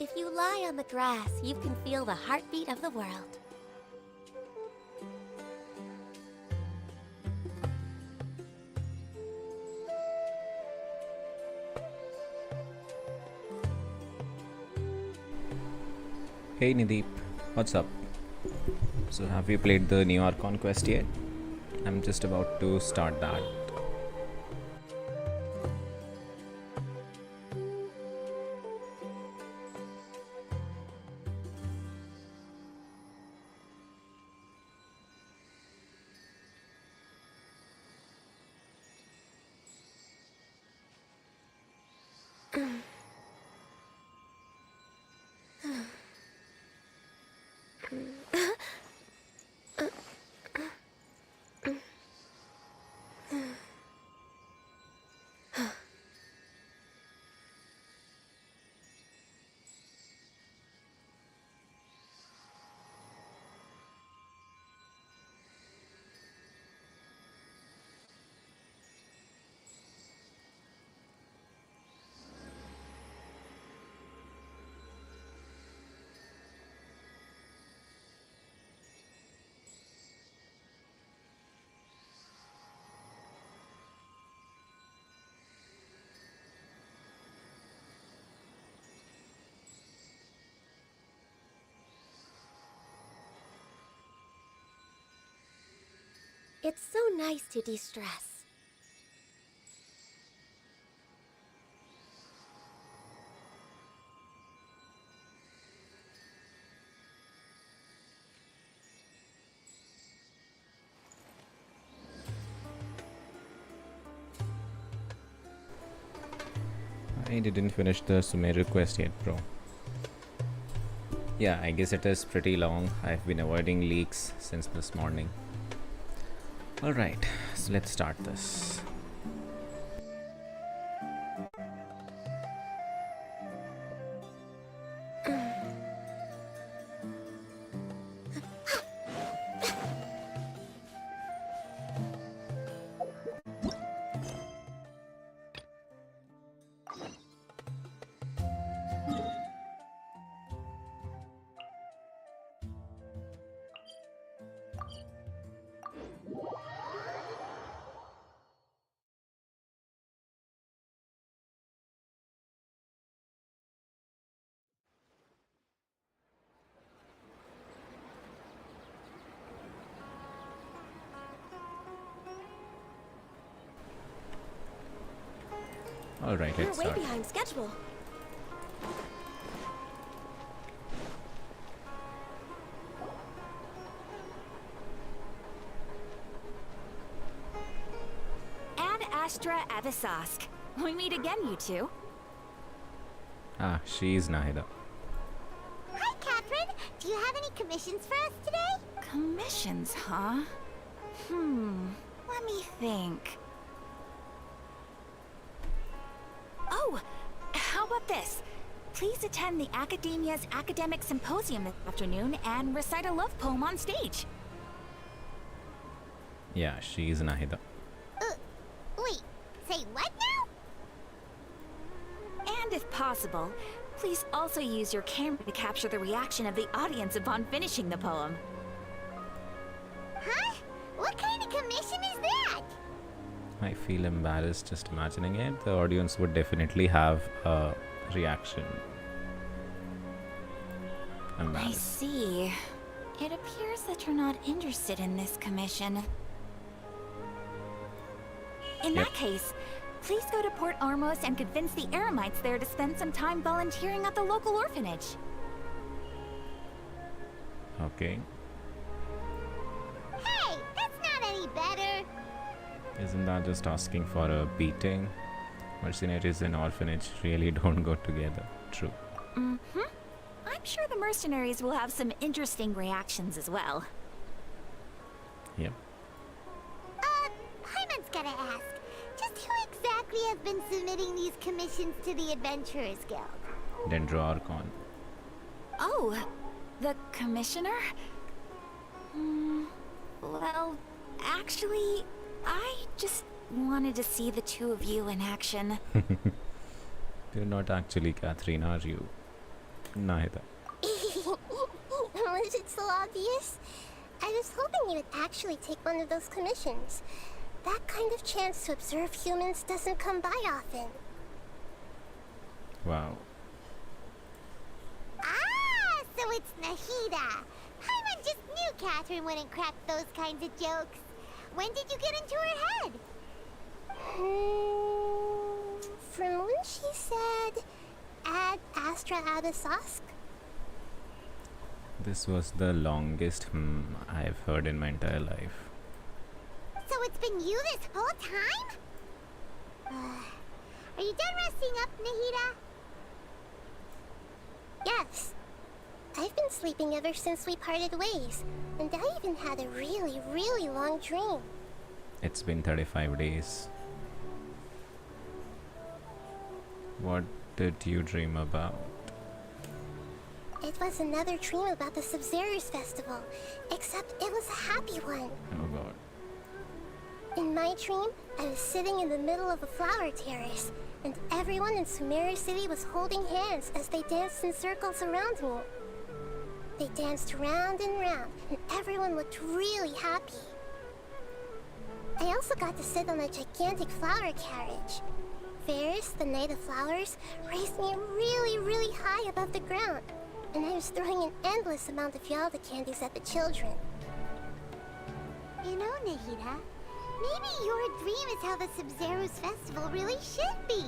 If you lie on the grass, you can feel the heartbeat of the world. Hey Nideep, what's up? So have you played the new Archon quest yet? I'm just about to start that. It's so nice to de-stress. I didn't finish the Sumeru quest yet, bro. Yeah, I guess it is pretty long. I've been avoiding leaks since this morning. Alright, so let's start this. Alright, We're let's way start. behind schedule. Ad Astra Avisask. We meet again, you two. Ah, she's Nahida. Hi, Catherine. Do you have any commissions for us today? Commissions, huh? Let me think. Oh, how about this? Please attend the Academia's Academic Symposium this afternoon and recite a love poem on stage. Yeah, she's Nahida. Wait, say what now? And if possible, please also use your camera to capture the reaction of the audience upon finishing the poem. Huh? What kind of commission is that? I feel embarrassed just imagining it. The audience would definitely have a reaction. I Embarrassed. see. It appears that you're not interested in this commission. In Yep. that case, please go to Port Armos and convince the Eremites there to spend some time volunteering at the local orphanage. Okay. Hey, that's not any better. Isn't that just asking for a beating? Mercenaries and orphanage really don't go together. True. Mm-hmm. I'm sure the mercenaries will have some interesting reactions as well. Yep. Hyman's gotta ask. Just who exactly has been submitting these commissions to the Adventurers Guild? Dendro Archon. Oh, the commissioner? Well, actually, I just wanted to see the two of you in action. You're not actually Catherine, are you? Neither. Was it so obvious? I was hoping you would actually take one of those commissions. That kind of chance to observe humans doesn't come by often. Wow. Ah, so it's Nahida. Paimon just knew Catherine wouldn't crack those kinds of jokes. When did you get into her head? From when she said, Ad Astra Abyssosque? This was the longest I've heard in my entire life. So it's been you this whole time? Are you done resting up, Nahida? Yes. I've been sleeping ever since we parted ways, and I even had a really, really long dream. It's been 35 days. What did you dream about? It was another dream about the Sub-Zero's festival, except it was a happy one. Oh god. In my dream, I was sitting in the middle of a flower terrace, and everyone in Sumeru City was holding hands as they danced in circles around me. They danced round and round, and everyone looked really happy. I also got to sit on a gigantic flower carriage. Ferris, the Knight of Flowers, raised me really, really high above the ground, and I was throwing an endless amount of Yalda candies at the children. You know, Nahida, maybe your dream is how the Sub-Zero's festival really should be.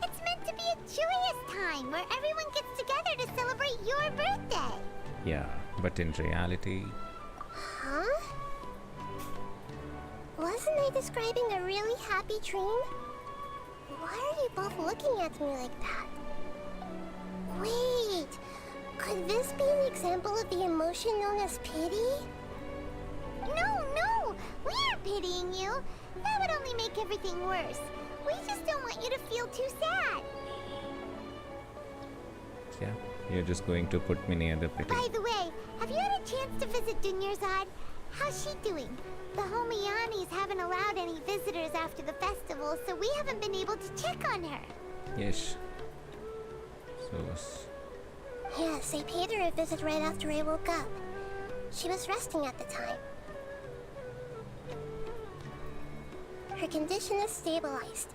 It's meant to be a joyous time where everyone gets together to celebrate your birthday. Yeah, but in reality, Huh? Wasn't I describing a really happy dream? Why are you both looking at me like that? Wait, could this be an example of the emotion known as pity? No, we aren't pitying you. That would only make everything worse. We just don't want you to feel too sad. yeah, you're just going to put me near the pity. By the way, have you had a chance to visit Dunyarzad? How's she doing? The Homianis haven't allowed any visitors after the festival, so we haven't been able to check on her. Yes. So, Yes, I paid her a visit right after I woke up. She was resting at the time. Her condition is stabilized.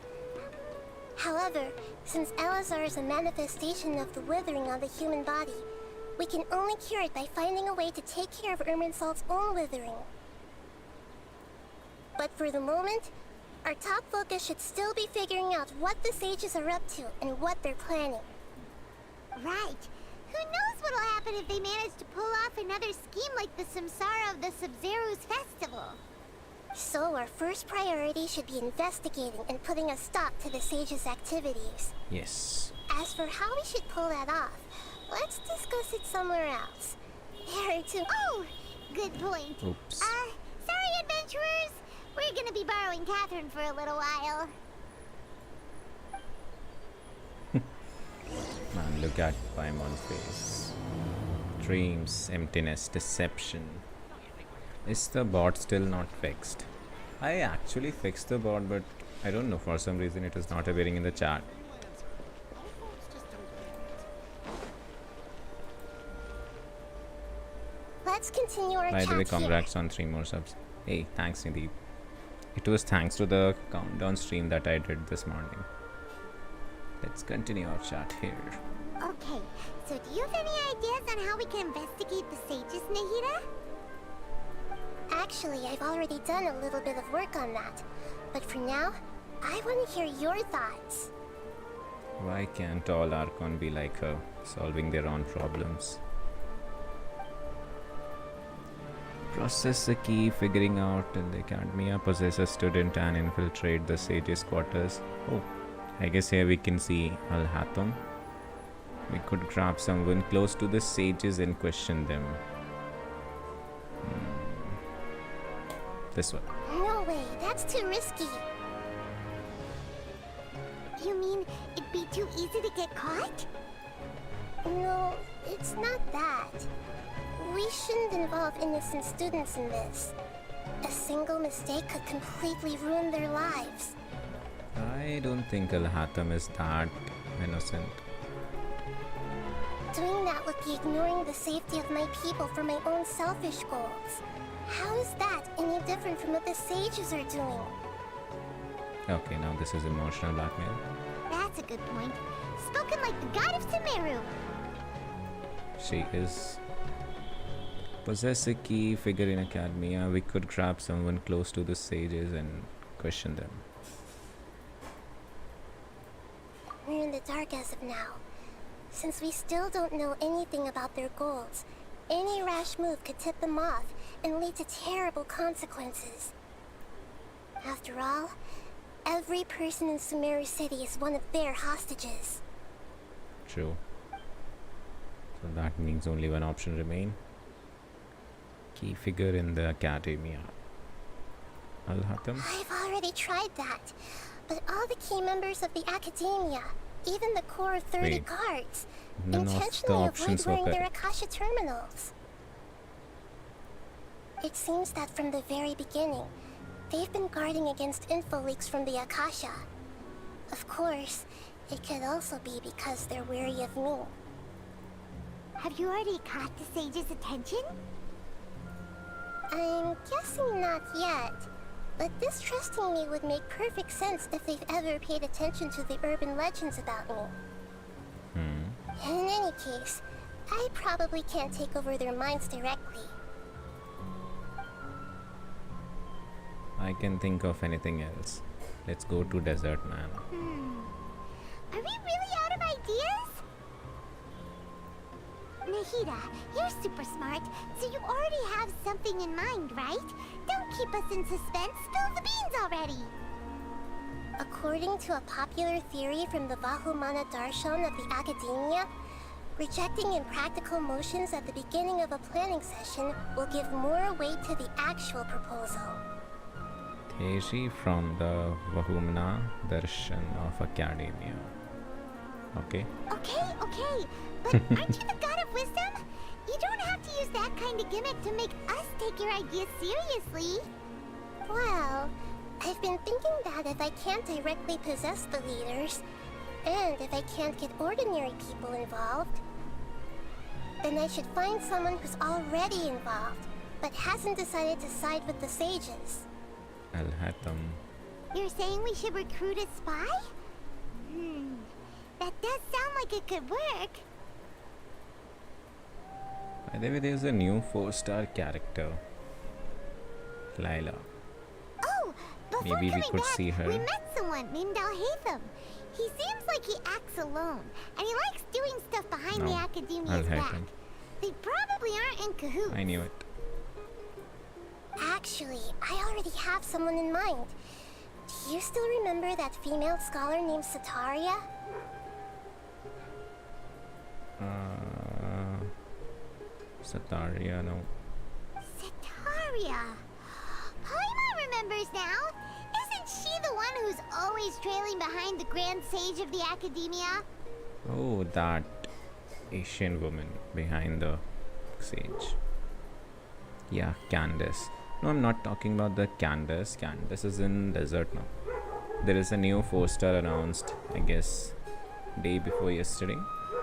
However, since Elazar is a manifestation of the withering on the human body, we can only cure it by finding a way to take care of Irminsol's own withering. But for the moment, our top focus should still be figuring out what the sages are up to and what they're planning. Right. Who knows what'll happen if they manage to pull off another scheme like the Samsara of the Sub-Zero's festival. So our first priority should be investigating and putting a stop to the sages' activities. yes. As for how we should pull that off, let's discuss it somewhere else. There too. Oh, good point. Oops. Sorry, adventurers. We're gonna be borrowing Catherine for a little while. Man, look at Paimon's face. Dreams, emptiness, deception. Is the bot still not fixed? I actually fixed the bot, but I don't know, for some reason it is not appearing in the chat. Let's continue our By the way, chat here. congrats on 3 more subs. Hey, thanks Nadeep. It was thanks to the countdown stream that I did this morning. Let's continue our chat here. Okay, so do you have any ideas on how we can investigate the sages, Nahida? Actually, I've already done a little bit of work on that. But for now, I want to hear your thoughts. Why can't all Archon be like her, solving their own problems? Process the key, figuring out in the academia, possess a student and infiltrate the sage's quarters. Oh, I guess here we can see Al-Hatham. We could grab someone close to the sages and question them. This one. No way, that's too risky. You mean it'd be too easy to get caught? No, it's not that. We shouldn't involve innocent students in this. A single mistake could completely ruin their lives. I don't think Al-Hatham is that innocent. Doing that would be ignoring the safety of my people for my own selfish goals. How is that any different from what the sages are doing? Okay, now this is emotional blackmail. That's a good point. Spoken like the god of Sumeru. She is. Possess a key figure in Academia. We could grab someone close to the sages and question them. We're in the dark as of now. Since we still don't know anything about their goals, any rash move could tip them off and lead to terrible consequences. After all, every person in Sumeru City is one of their hostages. True. So that means only one option remain. Key figure in the Academia. Al-Hatam? I've already tried that, but all the key members of the Academia, even the core of 30 Wait. guards, None of the intentionally avoid options were wearing their correct. Akasha terminals. It seems that from the very beginning, they've been guarding against info leaks from the Akasha. Of course, it could also be because they're wary of me. Have you already caught the sage's attention? I'm guessing not yet, but distrusting me would make perfect sense if they've ever paid attention to the urban legends about me. In any case, I probably can't take over their minds directly. I can think of anything else. Let's go to Desert Man. Are we really out of ideas? Nahida, you're super smart, so you already have something in mind, right? Don't keep us in suspense. Spill the beans already. According to a popular theory from the Vahumana Darshan of the Academia, rejecting impractical motions at the beginning of a planning session will give more weight to the actual proposal. Theji from the Vahumana Darshan of Academia. Okay. Okay, but aren't you the god of wisdom? You don't have to use that kind of gimmick to make us take your ideas seriously. Well, I've been thinking that if I can't directly possess the leaders, and if I can't get ordinary people involved, then I should find someone who's already involved, but hasn't decided to side with the sages. Al-Hatam. You're saying we should recruit a spy? That does sound like it could work. By the way, there's a new 4-star character. Lila. Oh, before Maybe we coming could back, see her. we met someone named Al-Hatham. He seems like he acts alone, and he likes doing stuff behind the No, Academia's back. Al-Hatham. They probably aren't in cahoots. I knew it. Actually, I already have someone in mind. Do you still remember that female scholar named Sataria? Sataria, no. Sataria. Paimon remembers now. Isn't she the one who's always trailing behind the Grand Sage of the Academia? Oh, that Asian woman behind the sage. Yeah, Candace. No, I'm not talking about the Candace. Candace is in desert now. There is a new 4-star announced, I guess, day before yesterday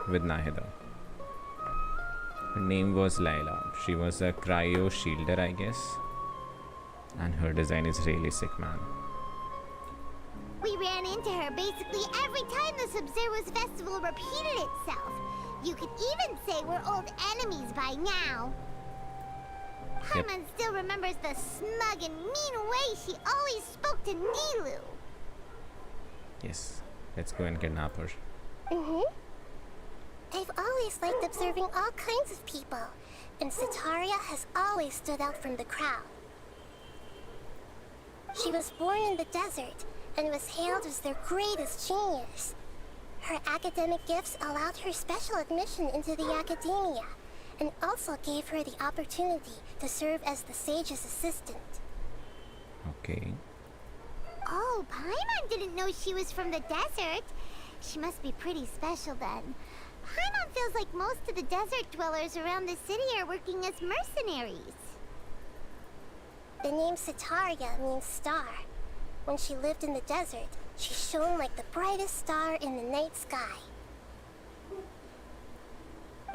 with Nahida. Her name was Layla. She was a cryo shielder, I guess. And her design is really sick, man. We ran into her basically every time the Sub-Zero's festival repeated itself. You could even say we're old enemies by now. Yep. Paimon still remembers the smug and mean way she always spoke to Nilu. Yes, let's go and kidnap her. I've always liked observing all kinds of people, and Sataria has always stood out from the crowd. She was born in the desert and was hailed as their greatest genius. Her academic gifts allowed her special admission into the Academia, and also gave her the opportunity to serve as the sage's assistant. Okay. Oh, Paimon didn't know she was from the desert. She must be pretty special then. Paimon feels like most of the desert dwellers around the city are working as mercenaries. The name Sataria means star. When she lived in the desert, she shone like the brightest star in the night sky.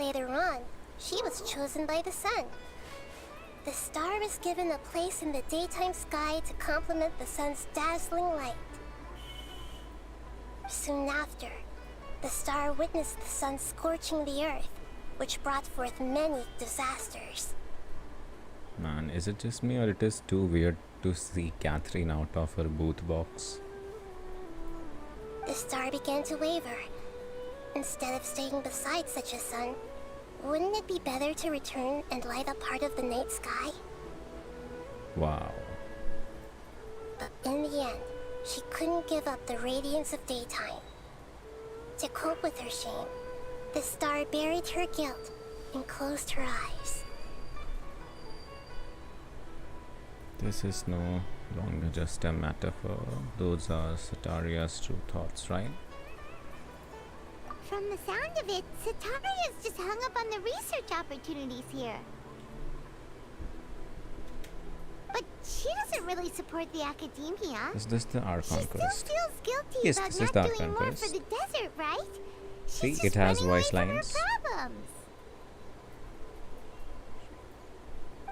Later on, she was chosen by the sun. The star was given a place in the daytime sky to complement the sun's dazzling light. Soon after, the star witnessed the sun scorching the earth, which brought forth many disasters. Man, is it just me or it is too weird to see Catherine out of her booth box? The star began to waver. Instead of staying beside such a sun, wouldn't it be better to return and light up part of the night sky? Wow. But in the end, she couldn't give up the radiance of daytime. To cope with her shame, the star buried her guilt and closed her eyes. This is no longer just a metaphor. Those are Sataria's true thoughts, right? From the sound of it, Sataria's just hung up on the research opportunities here. But she doesn't really support the academia. Is this the Archon She still quest? feels guilty Yes, about this is not the doing Archon more quest. for the desert, right? See, She's it just has running away voice from her lines. problems.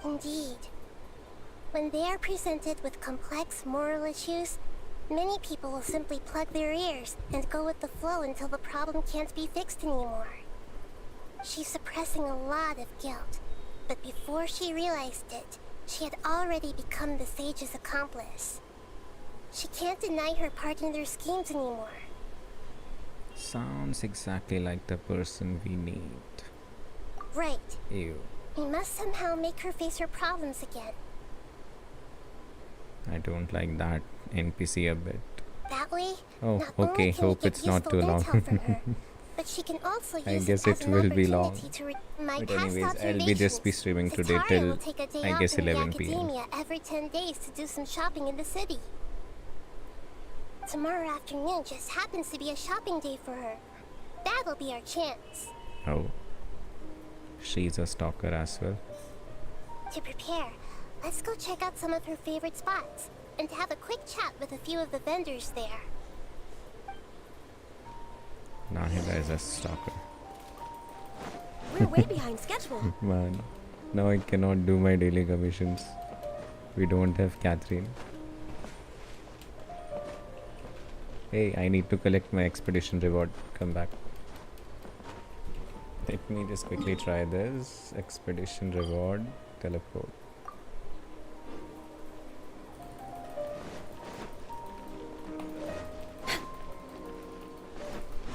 Indeed. When they are presented with complex moral issues, many people will simply plug their ears and go with the flow until the problem can't be fixed anymore. She's suppressing a lot of guilt, but before she realized it, she had already become the sage's accomplice. She can't deny her part in their schemes anymore. Sounds exactly like the person we need. Right. Ew. We must somehow make her face her problems again. I don't like that NPC a bit. That way, Oh, not okay. only can we Hope get it's not useful too long. intel from her, but she can also I use guess it as it an will be long. opportunity to my But past anyways, I'll be just be observations. streaming today Sataria till will take a day I off guess from the 11 p.m. academia every 10 days to do some shopping in the city. Tomorrow afternoon just happens to be a shopping day for her. That'll be our chance. Oh. She's a stalker as well. To prepare, let's go check out some of her favorite spots and have a quick chat with a few of the vendors there. Nahida is a stalker. We're way behind schedule. Man, now I cannot do my daily commissions. We don't have Catherine. Hey, I need to collect my expedition reward. Come back. Let me just quickly try this. Expedition reward. Teleport.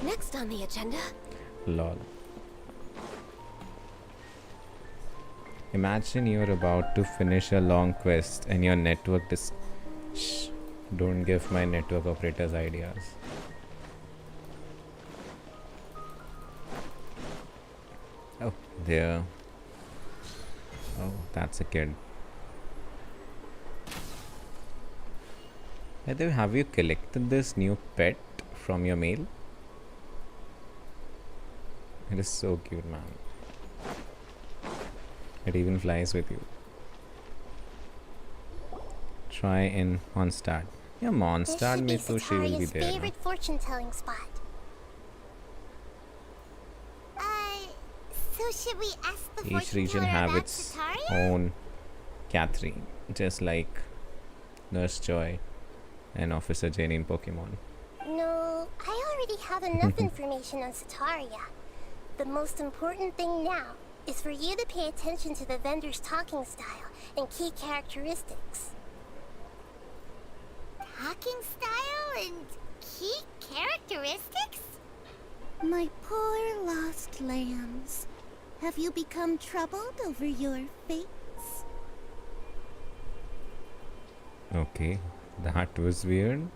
Next on the agenda, Lol. Imagine you're about to finish a long quest and your network Shh. Don't give my network operators ideas. Oh, there. Oh, that's a kid. By the way, have you collected this new pet from your mail? It is so cute, man. It even flies with you. Try in Mondstadt. Yeah, This Mondstadt should be mein to she will be Sataria's there. favorite fortune-telling spot. So should we ask the Each fortune region teller have about its Sataria? own Catherine, just like Nurse Joy and Officer Jane in Pokemon. No, I already have enough information on Sataria. The most important thing now is for you to pay attention to the vendor's talking style and key characteristics. Talking style and key characteristics? My poor lost lambs. Have you become troubled over your fates? Okay, that was weird.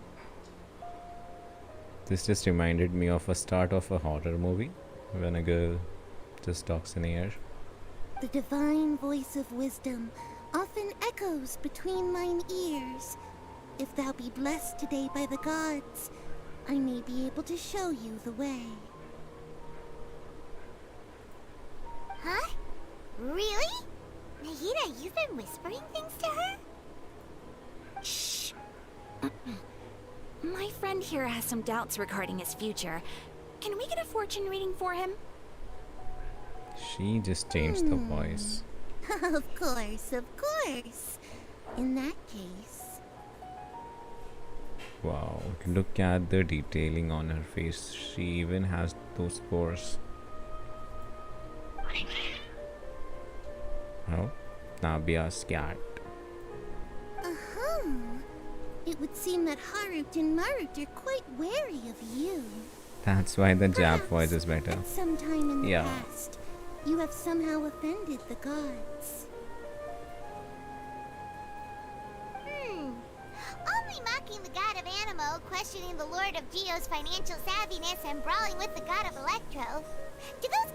This just reminded me of a start of a horror movie when a girl just talks in air. The divine voice of wisdom often echoes between mine ears. If thou be blessed today by the gods, I may be able to show you the way. Huh? Really? Nahida, you've been whispering things to her? Shh. My friend here has some doubts regarding his future. Can we get a fortune reading for him? She just changed the voice. Of course, of course. In that case, Wow, look at the detailing on her face. She even has those pores. Oh, Nabia's cat. it would seem that Harut and Marut are quite wary of you. That's why the Jap Perhaps voice is better. At some time in the Yeah. past, you have somehow offended the gods. Only mocking the god of Animo, questioning the lord of Geo's financial savviness, and brawling with the god of Electro. Do those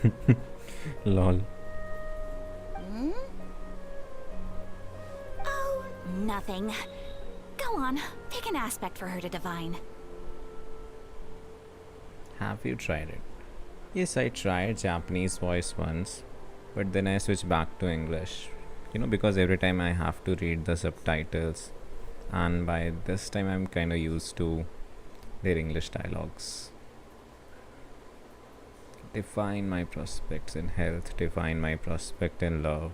count? Lol. Oh, nothing. Go on, pick an aspect for her to divine. Have you tried it? Yes, I tried Japanese voice once, but then I switched back to English. Because every time I have to read the subtitles, and by this time I'm kind of used to their English dialogues. Define my prospects in health, define my prospect in love.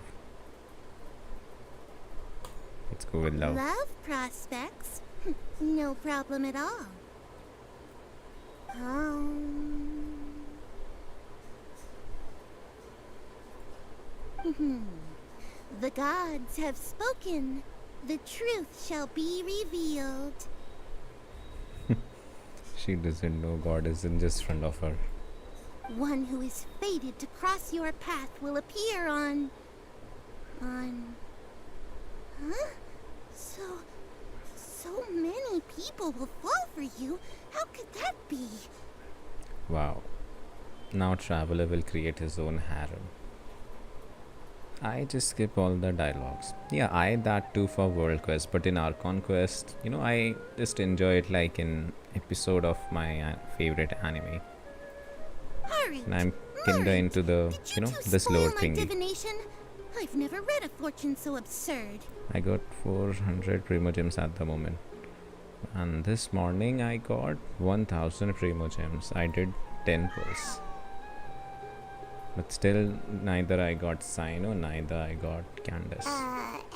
Let's go with love. Love prospects? No problem at all. The gods have spoken. The truth shall be revealed. She doesn't know God is in just front of her. One who is fated to cross your path will appear on... Huh? So many people will fall for you. How could that be? Wow. Now Traveler will create his own harem. I just skip all the dialogues. Yeah, I that too for World Quest, but in Archon Quest, I just enjoy it like an episode of my favorite anime. Harut, And I'm kinda Marut, into the, did you two the slower spoil my thingy. divination? I've never read a fortune so absurd. I got 400 Primogems at the moment. And this morning I got 1000 Primogems. I did 10 pulls. But still, neither I got Sino, neither I got Candace.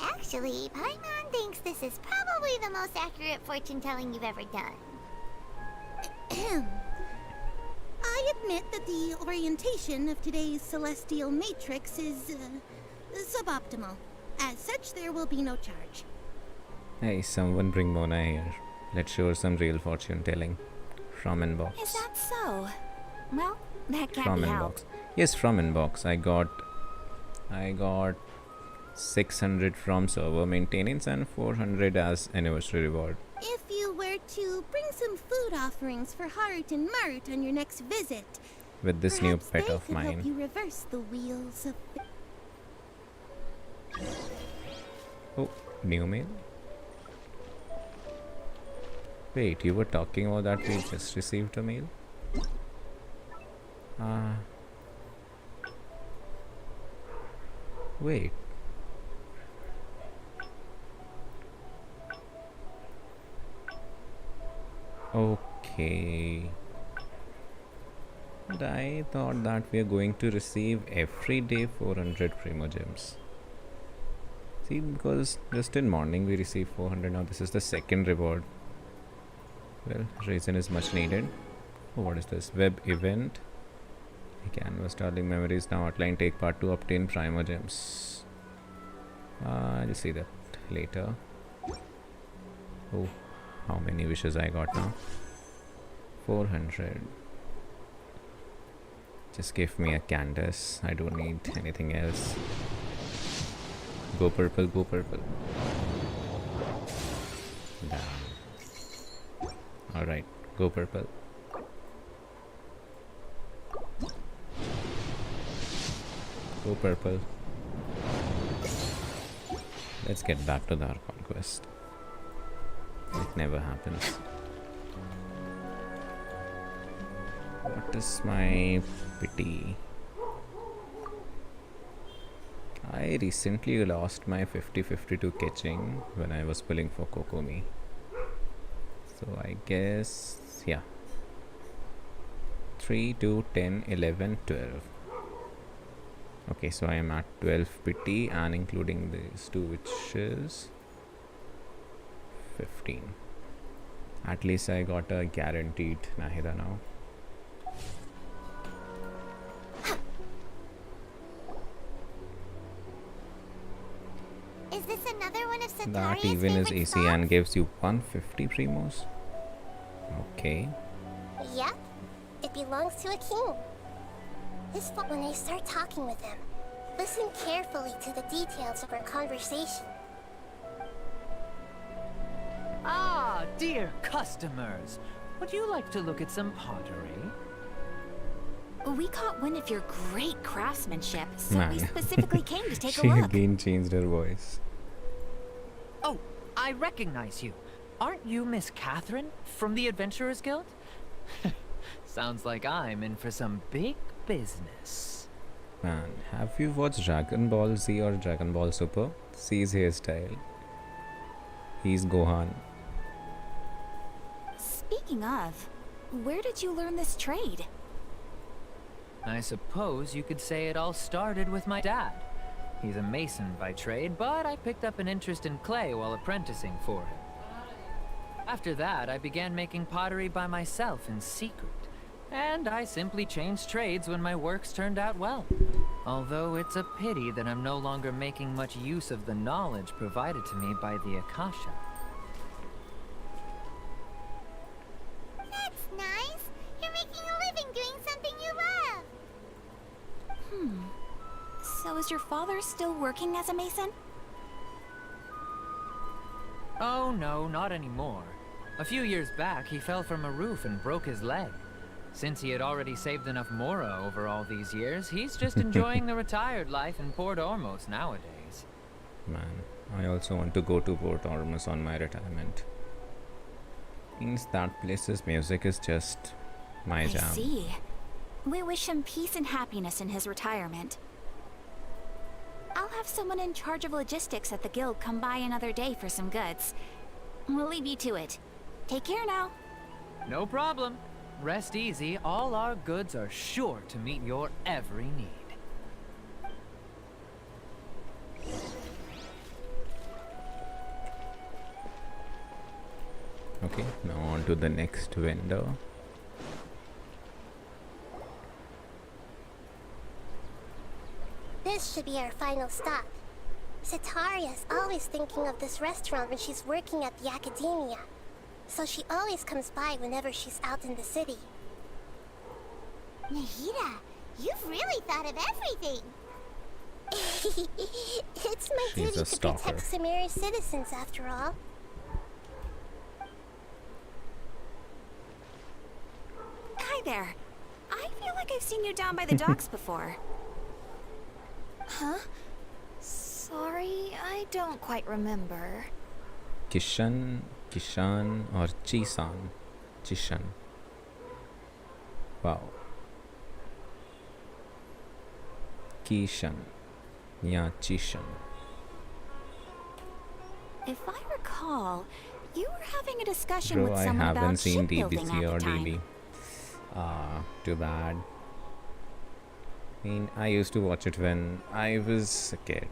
Actually, Paimon thinks this is probably the most accurate fortune telling you've ever done. I admit that the orientation of today's celestial matrix is suboptimal. As such, there will be no charge. Hey, someone bring Mona here. Let's show her some real fortune telling. From inbox. Is that so? Well, that can't From be inbox. helped. Yes, from inbox. I got 600 from server maintenance and 400 as anniversary reward. If you were to bring some food offerings for Harut and Marut on your next visit, With this new perhaps pet they of could help mine. you reverse the wheels of... Oh, new mail? Wait, you were talking about that we just received a mail? Wait. Okay. And I thought that we are going to receive every day 400 Primogems. See, because just in morning we received 400, now this is the second reward. Well, reason is much needed. Oh, what is this? Web event. Canvas darling memories now outline, take part to obtain Primogems. I'll see that later. Oh, how many wishes I got now? 400. Just give me a Candace. I don't need anything else. Go purple, go purple. Damn. Alright, go purple. Go purple. Let's get back to the Archon quest. It never happens. What is my pity? I recently lost my 50-52 catching when I was pulling for Kokomi. So I guess, yeah. 3, 2, 10, 11, 12. Okay, so I am at 12 pity and including these two, which is 15. At least I got a guaranteed Nahida now. Is this another one of Sataria's That even is favorite AC songs? and gives you 150 primos. Okay. Yep, it belongs to a king. This fault when I start talking with him. Listen carefully to the details of our conversation. Ah, dear customers. Would you like to look at some pottery? We caught wind of your great craftsmanship, so Man. we specifically came to take She a look. again changed her voice. Oh, I recognize you. Aren't you Miss Catherine from the Adventurers Guild? Sounds like I'm in for some big business. Man, have you watched Dragon Ball Z or Dragon Ball Super? See his hairstyle. He's Gohan. Speaking of, where did you learn this trade? I suppose you could say it all started with my dad. He's a mason by trade, but I picked up an interest in clay while apprenticing for him. After that, I began making pottery by myself in secret. And I simply changed trades when my works turned out well. Although it's a pity that I'm no longer making much use of the knowledge provided to me by the Akasha. That's nice. You're making a living doing something you love. So is your father still working as a mason? Oh no, not anymore. A few years back, he fell from a roof and broke his leg. Since he had already saved enough Mora over all these years, he's just enjoying the retired life in Port Ormos nowadays. Man, I also want to go to Port Ormuz on my retirement. Means that place's music is just my I jam. see. We wish him peace and happiness in his retirement. I'll have someone in charge of logistics at the guild come by another day for some goods. We'll leave you to it. Take care now. No problem. Rest easy, all our goods are sure to meet your every need. Okay, now on to the next vendor. This should be our final stop. Sataria's always thinking of this restaurant when she's working at the academia. So she always comes by whenever she's out in the city. Nahida, you've really thought of everything. It's my She's duty a to stalker. protect Sumeru's citizens, after all. Hi there. I feel like I've seen you down by the docks before. Huh? Sorry, I don't quite remember. Kishan or Chisan? Chishan. Wow. Kishan. Yeah, Chishan. If I recall, you were having a discussion Bro, with I someone haven't about seen shipbuilding DBC at or the time. DB. Too bad. I mean, I used to watch it when I was a kid.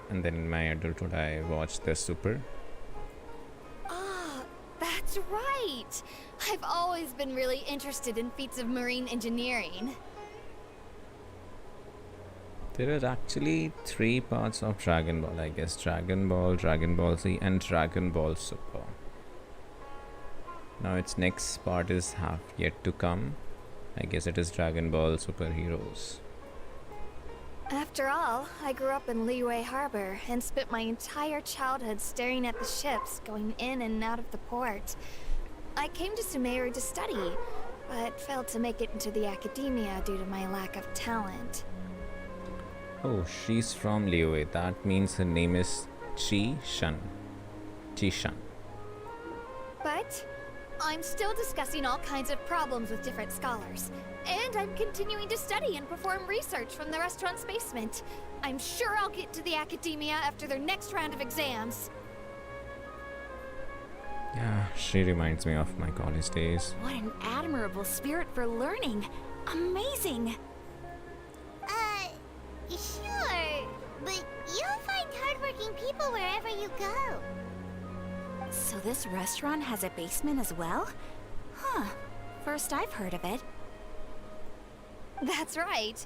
And then in my adulthood, I watched the Super. Ah, that's right. I've always been really interested in feats of marine engineering. There are actually 3 parts of Dragon Ball, I guess. Dragon Ball Z, and Dragon Ball Super. Now its next part is have yet to come. I guess it is Dragon Ball Super Heroes. After all, I grew up in Liyue Harbor and spent my entire childhood staring at the ships going in and out of the port. I came to Sumeru to study, but failed to make it into the academia due to my lack of talent. Oh, she's from Liyue. That means her name is Chi-shan. Chi-shan. But I'm still discussing all kinds of problems with different scholars. And I'm continuing to study and perform research from the restaurant's basement. I'm sure I'll get to the academia after their next round of exams. Yeah, she reminds me of my college days. What an admirable spirit for learning. Amazing. Sure. But you'll find hardworking people wherever you go. So this restaurant has a basement as well? Huh. First I've heard of it. That's right.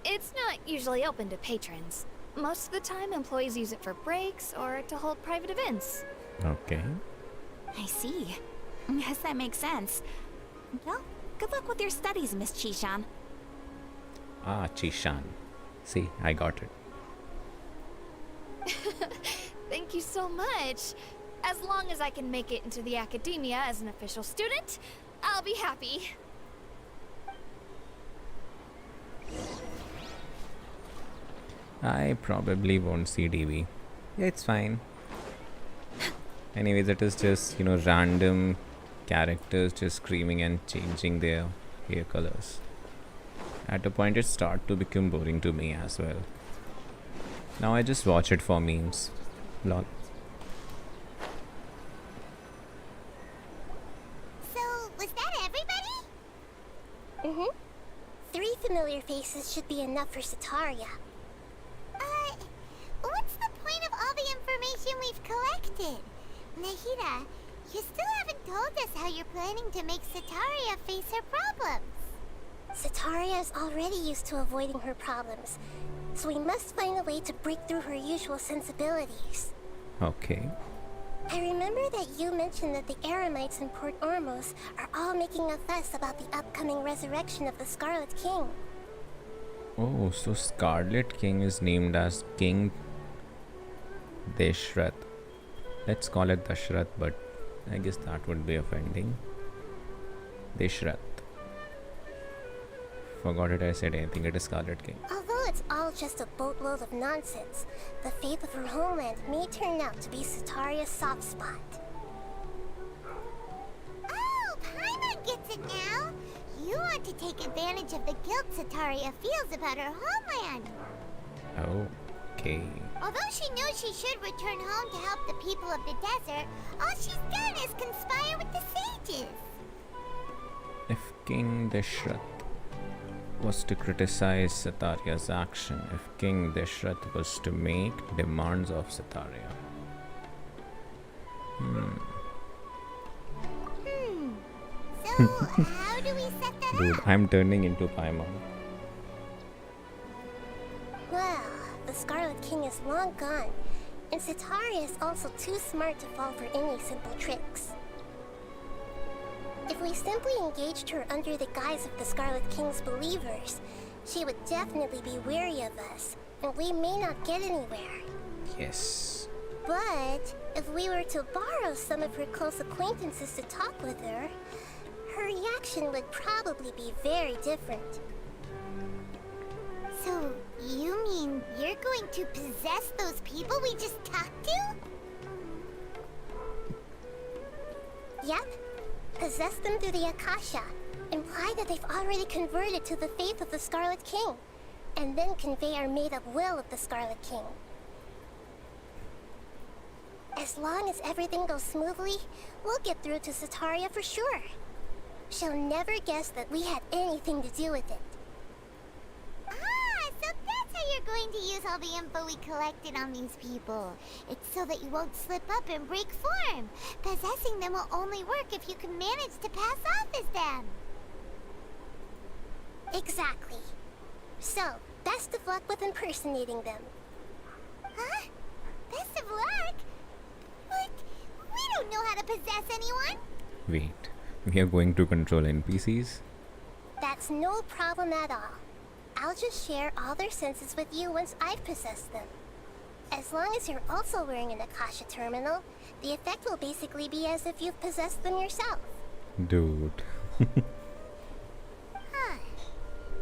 It's not usually open to patrons. Most of the time, employees use it for breaks or to hold private events. Okay. I see. Yes, that makes sense. Well, good luck with your studies, Miss Chishan. Ah, Chishan. See, I got it. Thank you so much. As long as I can make it into the academia as an official student, I'll be happy. I probably won't see DB. Yeah, it's fine. Anyways, it is just, random characters just screaming and changing their hair colors. At a point, it started to become boring to me as well. Now I just watch it for memes. Lol. So, was that everybody? Mm-hmm. 3 familiar faces should be enough for Sataria. What's the point of all the information we've collected? Nahida, you still haven't told us how you're planning to make Sataria face her problems. Sataria is already used to avoiding her problems, so we must find a way to break through her usual sensibilities. Okay. I remember that you mentioned that the Eremites in Port Ormos are all making a fuss about the upcoming resurrection of the Scarlet King. Oh, so Scarlet King is named as King Deshrath. Let's call it Dashrath, but I guess that would be offending. Deshrath. Forgot it, I said anything. It is Scarlet King. Although it's all just a boatload of nonsense, the fate of her homeland may turn out to be Sataria's soft spot. Oh, Paimon gets it now. You want to take advantage of the guilt Sataria feels about her homeland. Okay. Although she knows she should return home to help the people of the desert, all she's done is conspire with the sages. If King Deshrath was to criticize Sataria's action, if King Deshrath was to make demands of Sataria. So, how do we set that Dude, up? I'm turning into Paimon. Well, the Scarlet King is long gone, and Sataria is also too smart to fall for any simple tricks. If we simply engaged her under the guise of the Scarlet King's believers, she would definitely be wary of us, and we may not get anywhere. Yes. But if we were to borrow some of her close acquaintances to talk with her, her reaction would probably be very different. So, you mean you're going to possess those people we just talked to? Yep. Possess them through the Akasha. Imply that they've already converted to the faith of the Scarlet King. And then convey our made-up will of the Scarlet King. As long as everything goes smoothly, we'll get through to Sataria for sure. She'll never guess that we had anything to do with it. Ah, so that's how you're going to use all the info we collected on these people. It's so that you won't slip up and break form. Possessing them will only work if you can manage to pass off as them. Exactly. So, best of luck with impersonating them. Huh? Best of luck? But we don't know how to possess anyone. Wait. We are going to control NPCs? That's no problem at all. I'll just share all their senses with you once I've possessed them. As long as you're also wearing an Akasha terminal, the effect will basically be as if you've possessed them yourself. Dude. Huh.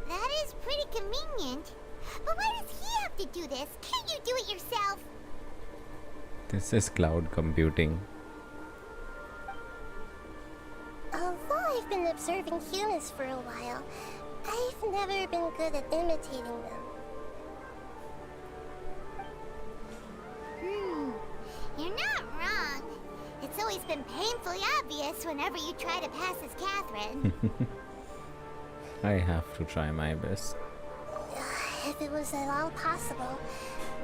That is pretty convenient. But why does he have to do this? Can't you do it yourself? This is cloud computing. Although I've been observing humans for a while, I've never been good at imitating them. You're not wrong. It's It's always been painfully obvious whenever you try to pass as Catherine. I have to try my best. If it was at all possible,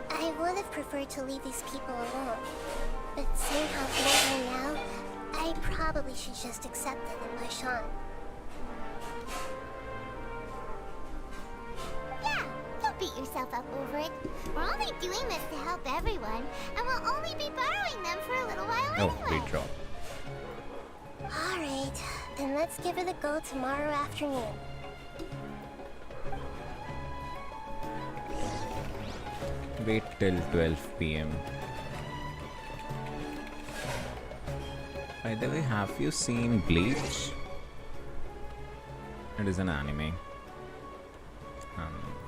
I would have preferred to leave these people alone. But seeing how things are now, I probably should just accept it and push on. Yeah, don't beat yourself up over it. We're only doing this to help everyone, and we'll only be borrowing them for a little while Oh, anyway. big drop. Alright, then let's give it a go tomorrow afternoon. Wait till 12 p.m. By the way, have you seen Bleach? It is an anime.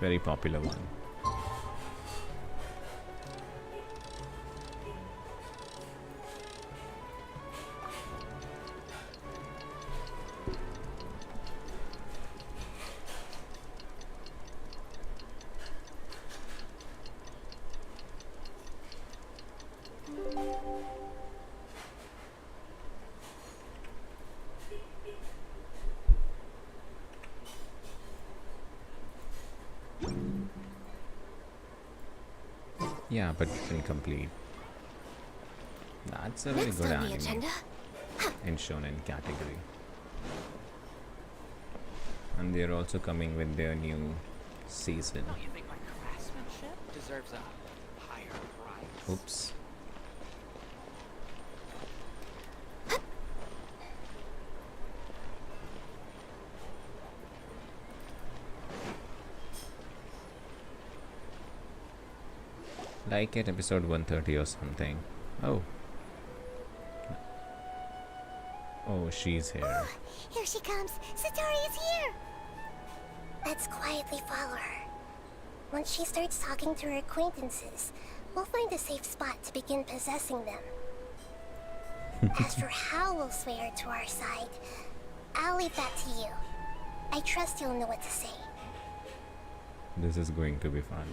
Very popular one. Yeah, but incomplete. That's a very Next good on the anime agenda. in shonen category. And they're also coming with their new season. Oh, you think my craftsmanship deserves a higher price? Oops. Like at episode 130 or something. Oh. Oh, she's here. Here she comes. Satori is here. Let's quietly follow her. Once she starts talking to her acquaintances, we'll find a safe spot to begin possessing them. As for how we'll sway her to our side, I'll leave that to you. I trust you'll know what to say. This is going to be fun.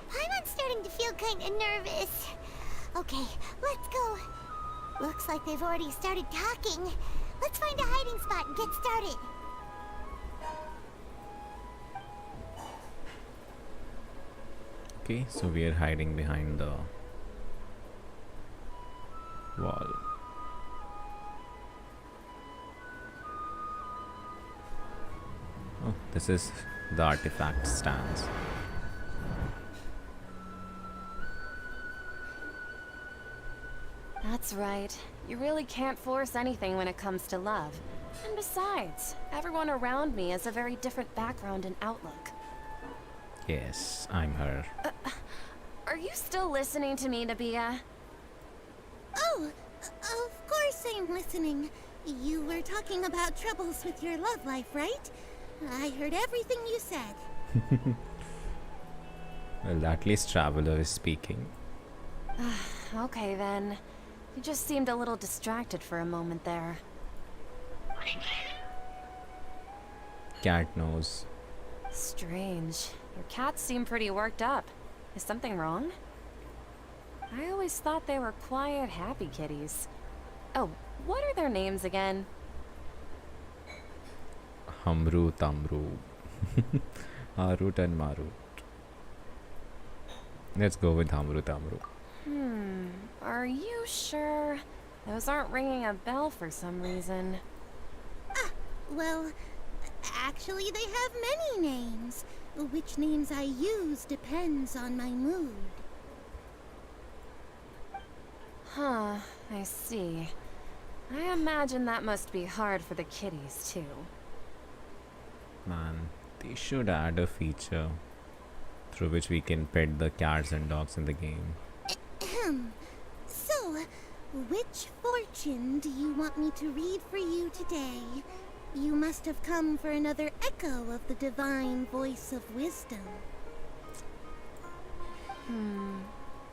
Paimon's starting to feel kinda nervous. Okay, let's go. Looks like they've already started talking. Let's find a hiding spot and get started. Okay, so we are hiding behind the wall. Oh, this is the artifact stands. That's right. You really can't force anything when it comes to love. And besides, everyone around me has a very different background and outlook. Yes, I'm her. Are you still listening to me, Nabia? Oh, of course I'm listening. You were talking about troubles with your love life, right? I heard everything you said. Well, at least Traveler is speaking. Okay then. You just seemed a little distracted for a moment there. Cat knows. Strange. Your cats seem pretty worked up. Is something wrong? I always thought they were quiet, happy kitties. Oh, what are their names again? Hamru Tamru. Harut and Marut. Let's go with Hamru Tamru. Are you sure? Those aren't ringing a bell for some reason. Well, actually they have many names. Which names I use depends on my mood. Huh, I see. I imagine that must be hard for the kitties, too. Man, they should add a feature through which we can pet the cats and dogs in the game. So, which fortune do you want me to read for you today? You must have come for another echo of the divine voice of wisdom.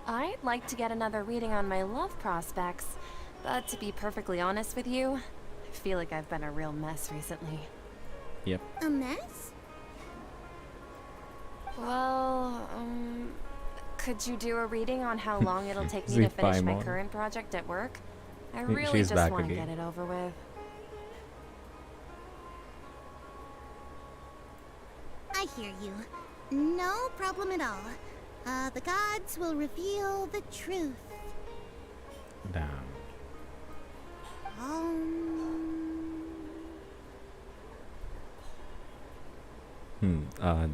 I'd like to get another reading on my love prospects, but to be perfectly honest with you, I feel like I've been a real mess recently. Yep. A mess? Well, Could you do a reading on how long it'll take me Sweet to finish my Paimon. current project at work? I Hey, really she's just back want to again. get it over with. I hear you. No problem at all. The gods will reveal the truth. Damn.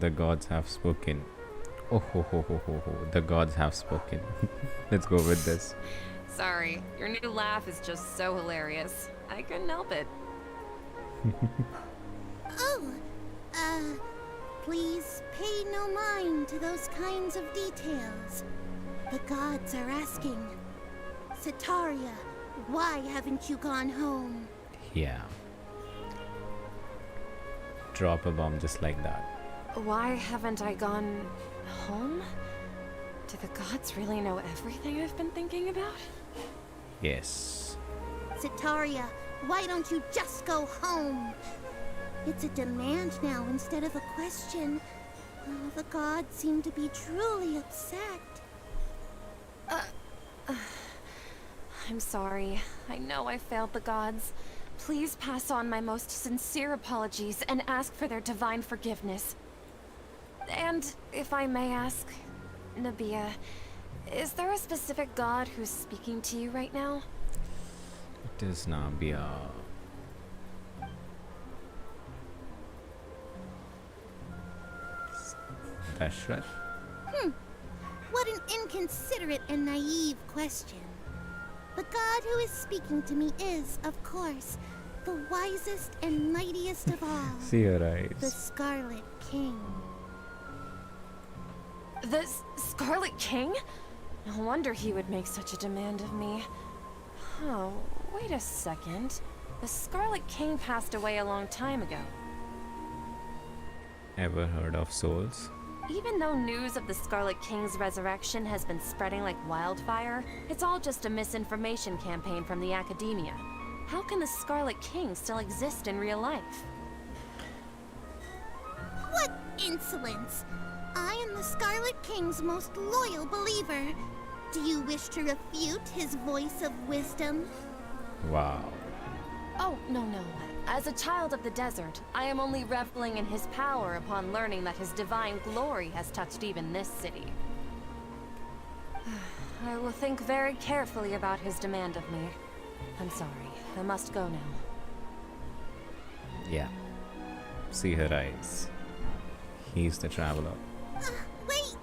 The gods have spoken. Oh ho ho ho ho ho. The gods have spoken. Let's go with this. Sorry, your new laugh is just so hilarious. I couldn't help it. Oh, please pay no mind to those kinds of details. The gods are asking. Sitaria, why haven't you gone home? Yeah. Drop a bomb just like that. Why haven't I gone home? Do the gods really know everything I've been thinking about? Yes. Sitaria, why don't you just go home? It's a demand now instead of a question. Oh, the gods seem to be truly upset. I'm sorry. I know I failed the gods. Please pass on my most sincere apologies and ask for their divine forgiveness. And if I may ask, Nabia, is there a specific god who's speaking to you right now? It is Nabia. Dashrath? What an inconsiderate and naive question. The god who is speaking to me is, of course, the wisest and mightiest of all. See your The eyes. Scarlet King. The Scarlet King? No wonder he would make such a demand of me. Oh, wait a second. The Scarlet King passed away a long time ago. Ever heard of souls? Even though news of the Scarlet King's resurrection has been spreading like wildfire, it's all just a misinformation campaign from the academia. How can the Scarlet King still exist in real life? What insolence! I am the Scarlet King's most loyal believer. Do you wish to refute his voice of wisdom? Wow. Oh, no. As a child of the desert, I am only reveling in his power upon learning that his divine glory has touched even this city. I will think very carefully about his demand of me. I'm sorry. I must go now. Yeah. See her eyes. He's the traveler. Wait!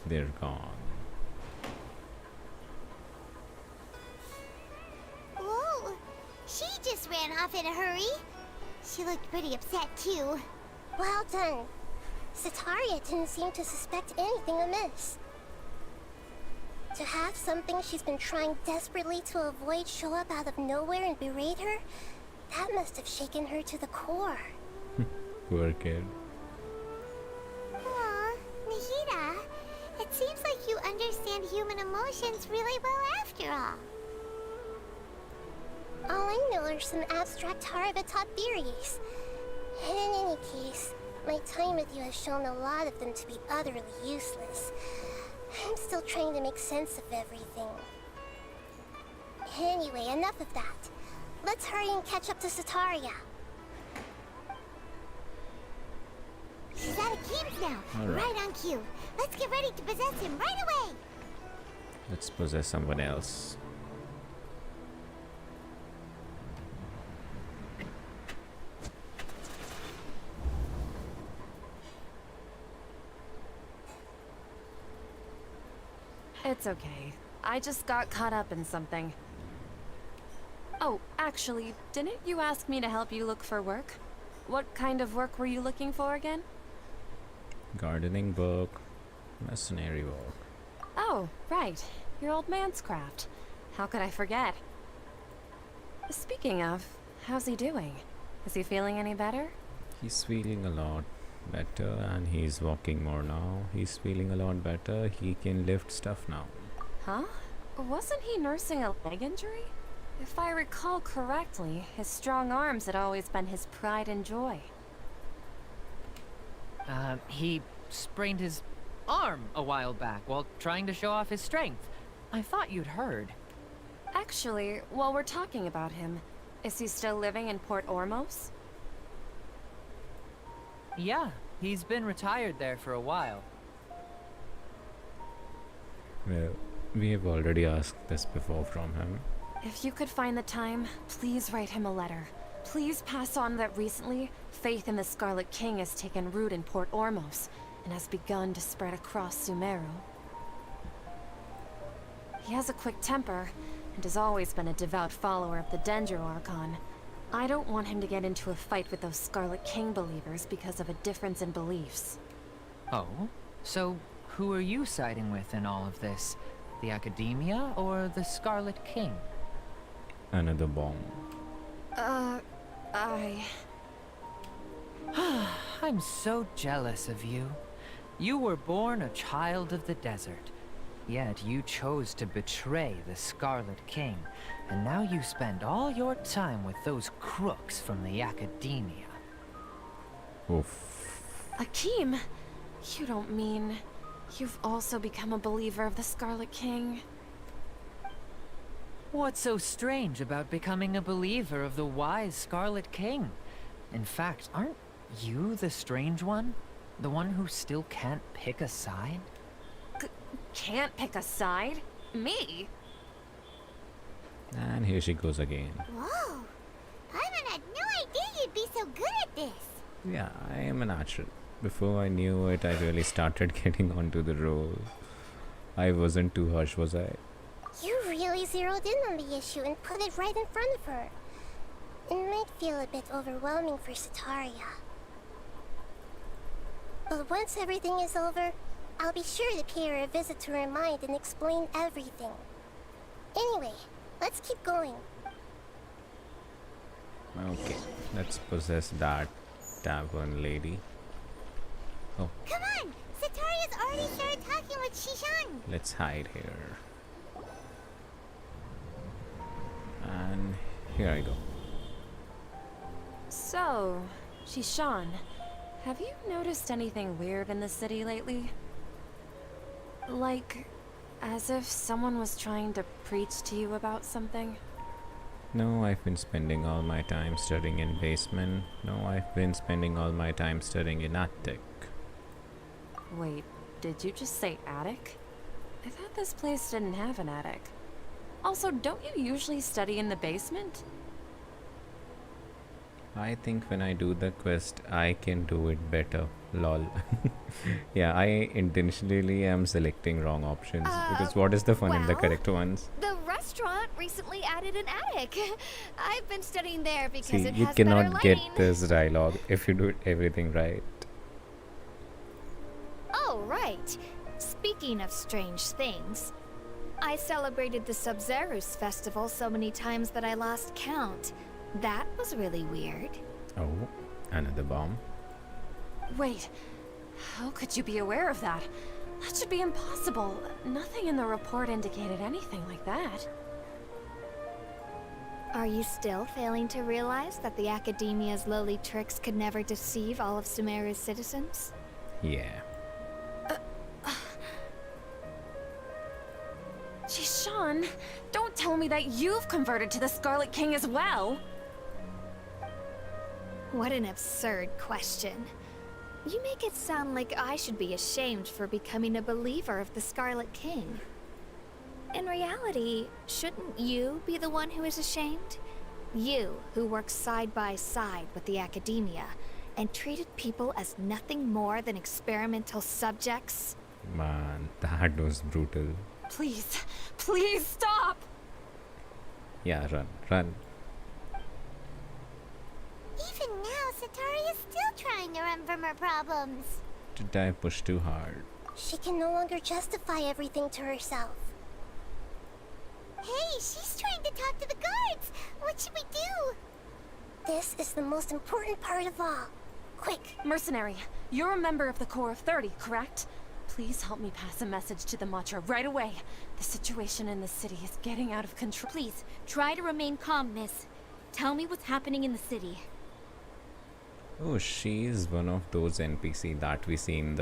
They're gone. Whoa! She just ran off in a hurry. She looked pretty upset too. Well done. Sitaria didn't seem to suspect anything amiss. To have something she's been trying desperately to avoid show up out of nowhere and berate her, that must have shaken her to the core. Poor kid. Aw, Nahida, it seems like you understand human emotions really well after all. All I know are some abstract Harabatot theories. And in any case, my time with you has shown a lot of them to be utterly useless. I'm still trying to make sense of everything. Anyway, enough of that. Let's hurry and catch up to Sitaria. She's out of Keem's now. All right. Right on cue. Let's get ready to possess him right away. Let's possess someone else. It's okay. I just got caught up in something. Oh, actually, didn't you ask me to help you look for work? What kind of work were you looking for again? Gardening book. Mercenary work. Oh, right. Your old man's craft. How could I forget? Speaking of, how's he doing? Is he feeling any better? He's feeling a lot better and he's walking more now. He's feeling a lot better. He can lift stuff now. Huh? Wasn't he nursing a leg injury? If I recall correctly, his strong arms had always been his pride and joy. He sprained his arm a while back while trying to show off his strength. I thought you'd heard. Actually, while we're talking about him, is he still living in Port Ormos? Yeah, he's been retired there for a while. Well, we have already asked this before from him. If you could find the time, please write him a letter. Please pass on that recently, faith in the Scarlet King has taken root in Port Ormos and has begun to spread across Sumeru. He has a quick temper and has always been a devout follower of the Sumeru Archon. I don't want him to get into a fight with those Scarlet King believers because of a difference in beliefs. Oh? So, who are you siding with in all of this? The Academia or the Scarlet King? Another bomb. I'm so jealous of you. You were born a child of the desert, yet you chose to betray the Scarlet King, and now you spend all your time with those crooks from the Academia. Oof. Akeem, you don't mean you've also become a believer of the Scarlet King? What's so strange about becoming a believer of the wise Scarlet King? In fact, aren't you the strange one? The one who still can't pick a side? Can't pick a side? Me? And here she goes again. Whoa! Paimon had no idea you'd be so good at this. Yeah, I am a natural. Before I knew it, I really started getting onto the role. I wasn't too harsh, was I? You really zeroed in on the issue and put it right in front of her. It might feel a bit overwhelming for Sataria. But once everything is over, I'll be sure to pay her a visit to her mind and explain everything. Anyway, let's keep going. Okay, let's possess that tavern lady. Oh, Come on! Sataria's already started talking with Shishan. let's hide here. And here I go. So, Shishan, have you noticed anything weird in the city lately? Like, as if someone was trying to preach to you about something? No, I've been spending all my time studying in basement. No, I've been spending all my time studying in attic. Wait, did you just say attic? I thought this place didn't have an attic. Also, don't you usually study in the basement? I think when I do the quest, I can do it better. Lol. Yeah, I intentionally am selecting wrong options because what is the fun in the well, correct ones? The restaurant recently added an attic. I've been studying there because See, it you has better cannot get lighting. this dialogue if you do everything right. Oh, right. Speaking of strange things, I celebrated the Sub-Zerus festival so many times that I lost count. That was really weird. Oh, another bomb. Wait, how could you be aware of that? That should be impossible. Nothing in the report indicated anything like that. Are you still failing to realize that the Academia's lowly tricks could never deceive all of Sumeru's citizens? Yeah. Shishan, don't tell me that you've converted to the Scarlet King as well! What an absurd question. You make it sound like I should be ashamed for becoming a believer of the Scarlet King. In reality, shouldn't you be the one who is ashamed? You, who works side by side with the Academia, and treated people as nothing more than experimental subjects? Man, that was brutal. Please, please stop! Yeah, run, run. Even now, Sataria's still trying to run from her problems. Did I push too hard? She can no longer justify everything to herself. Hey, she's trying to talk to the guards. What should we do? This is the most important part of all. Quick, Mercenary, you're a member of the Corps of 30, correct? Please help me pass a message to the Matcha right away. The situation in the city is getting out of control. Please, try to remain calm, miss. Tell me what's happening in the city. Oh, she's one of those NPC that we see in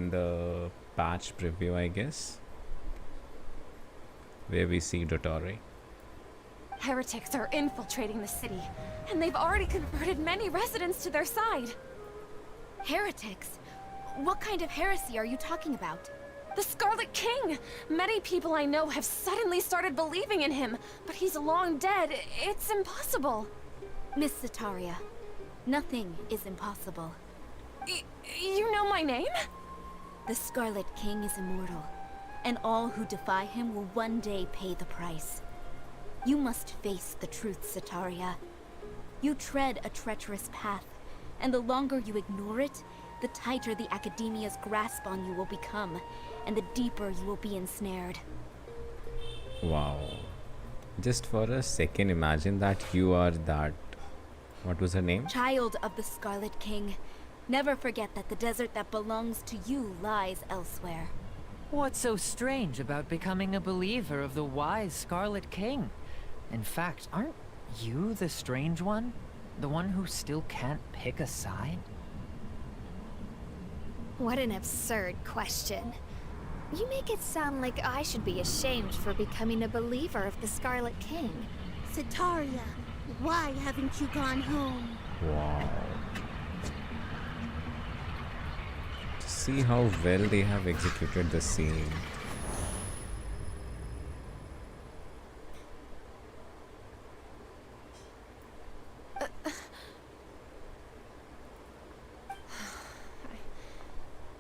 the patch preview, I guess, where we see Dottore. Heretics are infiltrating the city, and they've already converted many residents to their side. Heretics? What kind of heresy are you talking about? The Scarlet King! Many people I know have suddenly started believing in him, but he's long dead. It's impossible. Miss Sataria, nothing is impossible. You know my name? The Scarlet King is immortal, and all who defy him will one day pay the price. You must face the truth, Sataria. You tread a treacherous path, and the longer you ignore it, the tighter the Academia's grasp on you will become, and the deeper you will be ensnared. Wow. Just for a second, imagine that you are that... What was her name? Child of the Scarlet King, never forget that the desert that belongs to you lies elsewhere. What's so strange about becoming a believer of the wise Scarlet King? In fact, aren't you the strange one? The one who still can't pick a side? What an absurd question. You make it sound like I should be ashamed for becoming a believer of the Scarlet King. Sataria, why haven't you gone home? Wow. To see how well they have executed the scene.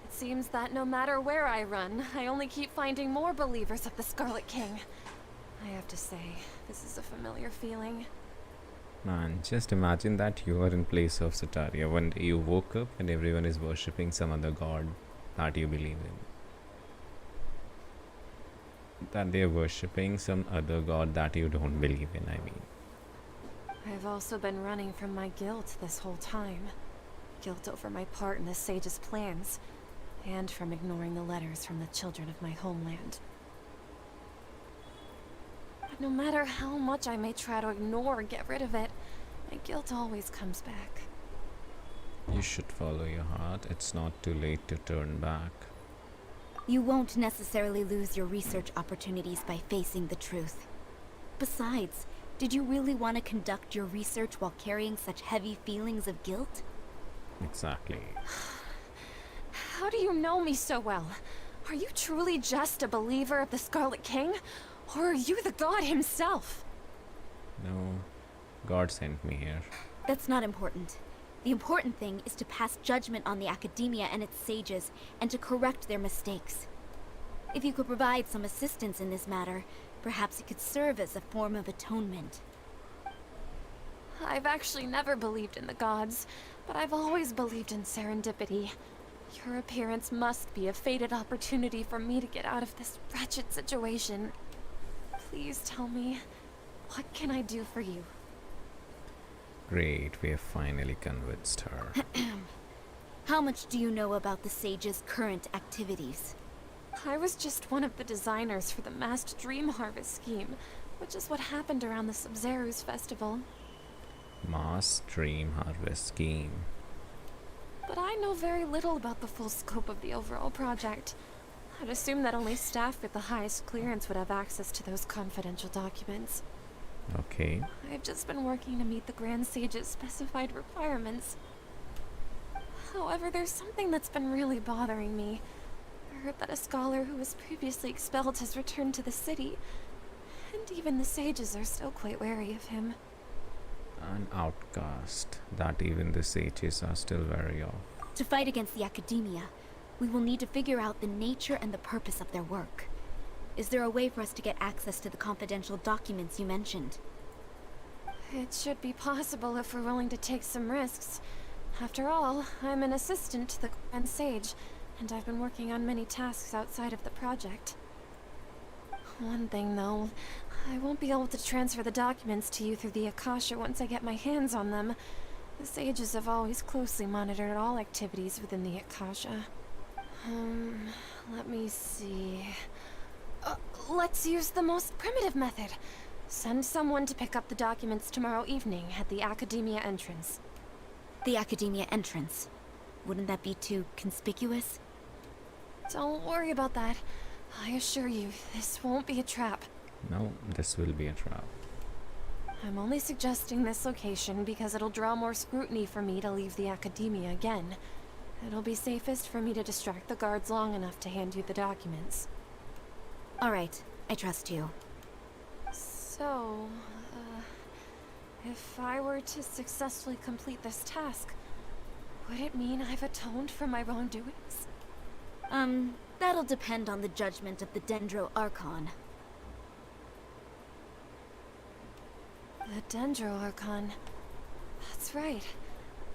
Seems that no matter where I run, I only keep finding more believers of the Scarlet King. I have to say, this is a familiar feeling. Man, just imagine that you are in place of Sataria. One day you woke up and everyone is worshipping some other god that you believe in. That they are worshipping some other god that you don't believe in, I mean. I've also been running from my guilt this whole time. Guilt over my part in the Sage's plans, and from ignoring the letters from the children of my homeland. But no matter how much I may try to ignore or get rid of it, my guilt always comes back. You should follow your heart. It's not too late to turn back. You won't necessarily lose your research opportunities by facing the truth. Besides, did you really want to conduct your research while carrying such heavy feelings of guilt? Exactly. How do you know me so well? Are you truly just a believer of the Scarlet King? Or are you the god himself? No, God sent me here. That's not important. The important thing is to pass judgment on the Academia and its sages, and to correct their mistakes. If you could provide some assistance in this matter, perhaps it could serve as a form of atonement. I've actually never believed in the gods, but I've always believed in serendipity. Your appearance must be a fated opportunity for me to get out of this wretched situation. Please tell me, what can I do for you? Great, we have finally convinced her. How much do you know about the sage's current activities? I was just one of the designers for the masked dream harvest scheme, which is what happened around the Sub-Zeru's festival. Mass Dream Harvest Scheme. But I know very little about the full scope of the overall project. I'd assume that only staff with the highest clearance would have access to those confidential documents. Okay. I've just been working to meet the Grand Sage's specified requirements. However, there's something that's been really bothering me. I heard that a scholar who was previously expelled has returned to the city, and even the sages are still quite wary of him. An outcast that even the sages are still wary of. To fight against the Academia, we will need to figure out the nature and the purpose of their work. Is there a way for us to get access to the confidential documents you mentioned? It should be possible if we're willing to take some risks. After all, I'm an assistant to the Grand Sage, and I've been working on many tasks outside of the project. One thing, though, I won't be able to transfer the documents to you through the Akasha once I get my hands on them. The sages have always closely monitored all activities within the Akasha. Let me see. Let's use the most primitive method. Send someone to pick up the documents tomorrow evening at the Academia entrance. The Academia entrance. Wouldn't that be too conspicuous? Don't worry about that. I assure you, this won't be a trap. No, this will be a trap. I'm only suggesting this location because it'll draw more scrutiny for me to leave the Academia again. It'll be safest for me to distract the guards long enough to hand you the documents. Alright, I trust you. So, if I were to successfully complete this task, would it mean I've atoned for my wrongdoings? That'll depend on the judgment of the Sumeru Archon. The Sumeru Archon. That's right.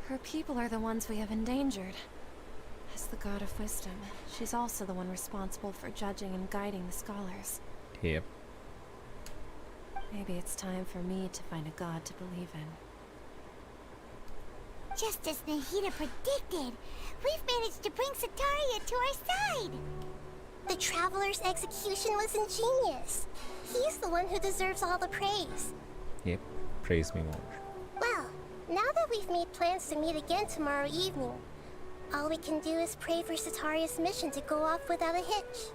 Her people are the ones we have endangered. As the god of wisdom, she's also the one responsible for judging and guiding the scholars. Yep. Maybe it's time for me to find a god to believe in. Just as Nahida predicted, we've managed to bring Sataria to our side. The Traveler's execution was ingenious. He's the one who deserves all the praise. Yep. Praise me more. Well, now that we've made plans to meet again tomorrow evening, all we can do is pray for Sataria's mission to go off without a hitch.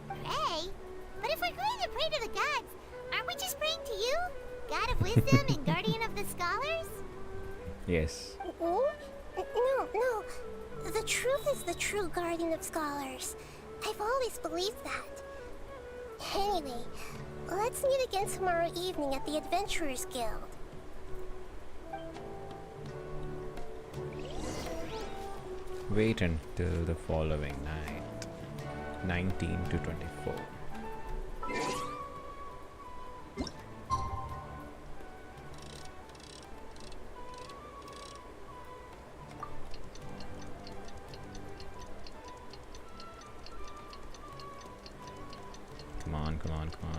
Pray? But if we're going to pray to the gods, aren't we just praying to you? God of wisdom and guardian of the scholars? Yes. Oh? No. The truth is the true guardian of scholars. I've always believed that. Anyway, let's meet again tomorrow evening at the Adventurers Guild. Wait until the following night. 19 to 24.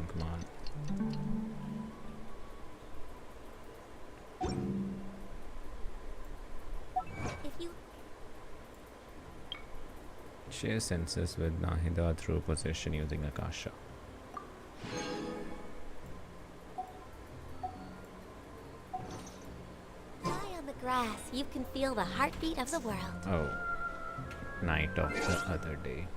Come on. If you Share senses with Nahida through possession using Akasha. Lie on the grass, you can feel the heartbeat of the world. Oh. Night of the other day.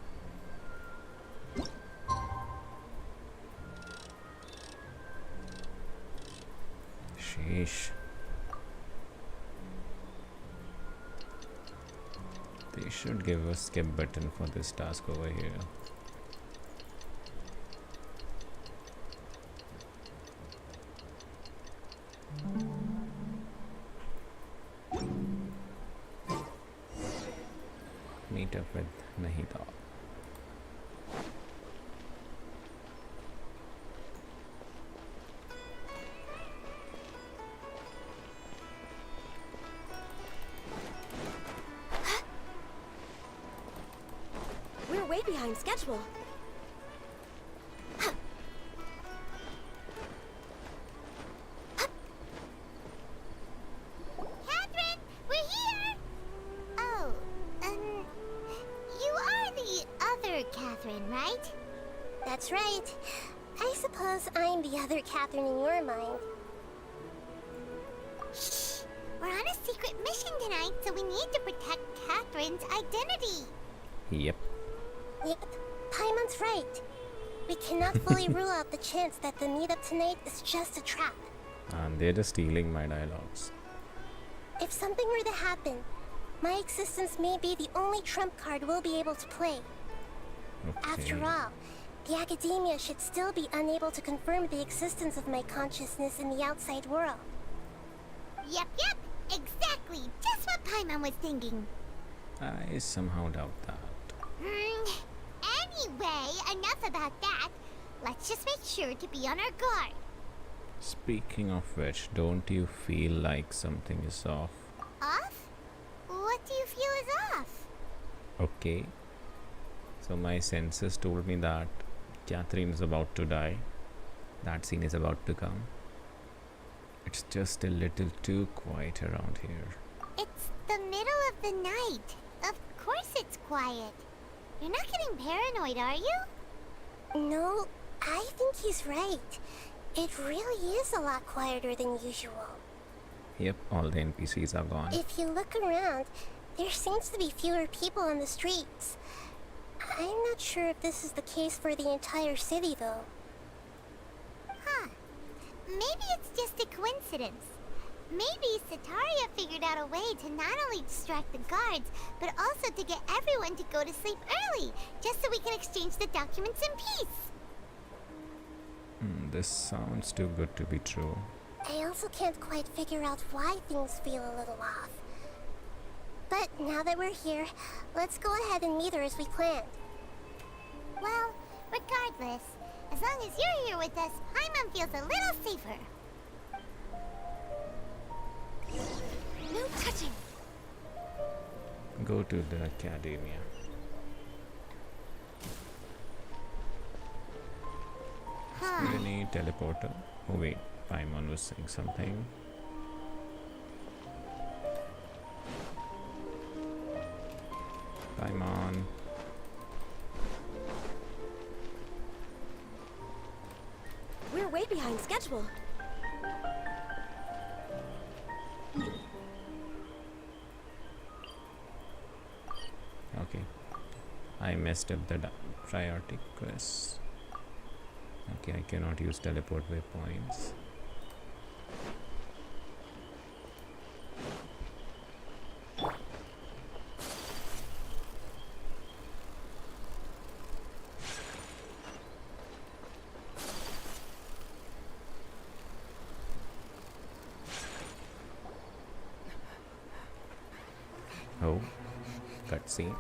Sheesh. They should give a skip button for this task over here. Meet up with Nahida. We're way behind schedule. Catherine, we're here! Oh, you are the other Catherine, right? That's right. I suppose I'm the other Catherine in your mind. Shh! We're on a secret mission tonight, so we need to protect Catherine's identity. Yep. Yep, Paimon's right. We cannot fully rule out the chance that the meetup tonight is just a trap. And they're just stealing my dialogues. If something were to happen, my existence may be the only trump card we'll be able to play. Okay. After all, the Academia should still be unable to confirm the existence of my consciousness in the outside world. Yep, exactly. Just what Paimon was thinking. I somehow doubt that. Anyway, enough about that. Let's just make sure to be on our guard. Speaking of which, don't you feel like something is off? Off? What do you feel is off? Okay. So my senses told me that Catherine is about to die. That scene is about to come. It's just a little too quiet around here. It's the middle of the night. Of course it's quiet. You're not getting paranoid, are you? No, I think he's right. It really is a lot quieter than usual. Yep, all the NPCs are gone. If you look around, there seems to be fewer people on the streets. I'm not sure if this is the case for the entire city, though. Huh. Maybe it's just a coincidence. Maybe Sataria figured out a way to not only distract the guards, but also to get everyone to go to sleep early, just so we can exchange the documents in peace. This sounds too good to be true. I also can't quite figure out why things feel a little off. But now that we're here, let's go ahead and meet her as we planned. Well, regardless, as long as you're here with us, Paimon feels a little safer. No touching. Go to the academia. Huh. Any teleporter? Oh wait, Paimon was saying something. Paimon. We're way behind schedule. Okay. I messed up the priority quest. Okay, I cannot use teleport waypoints. Oh, cutscene.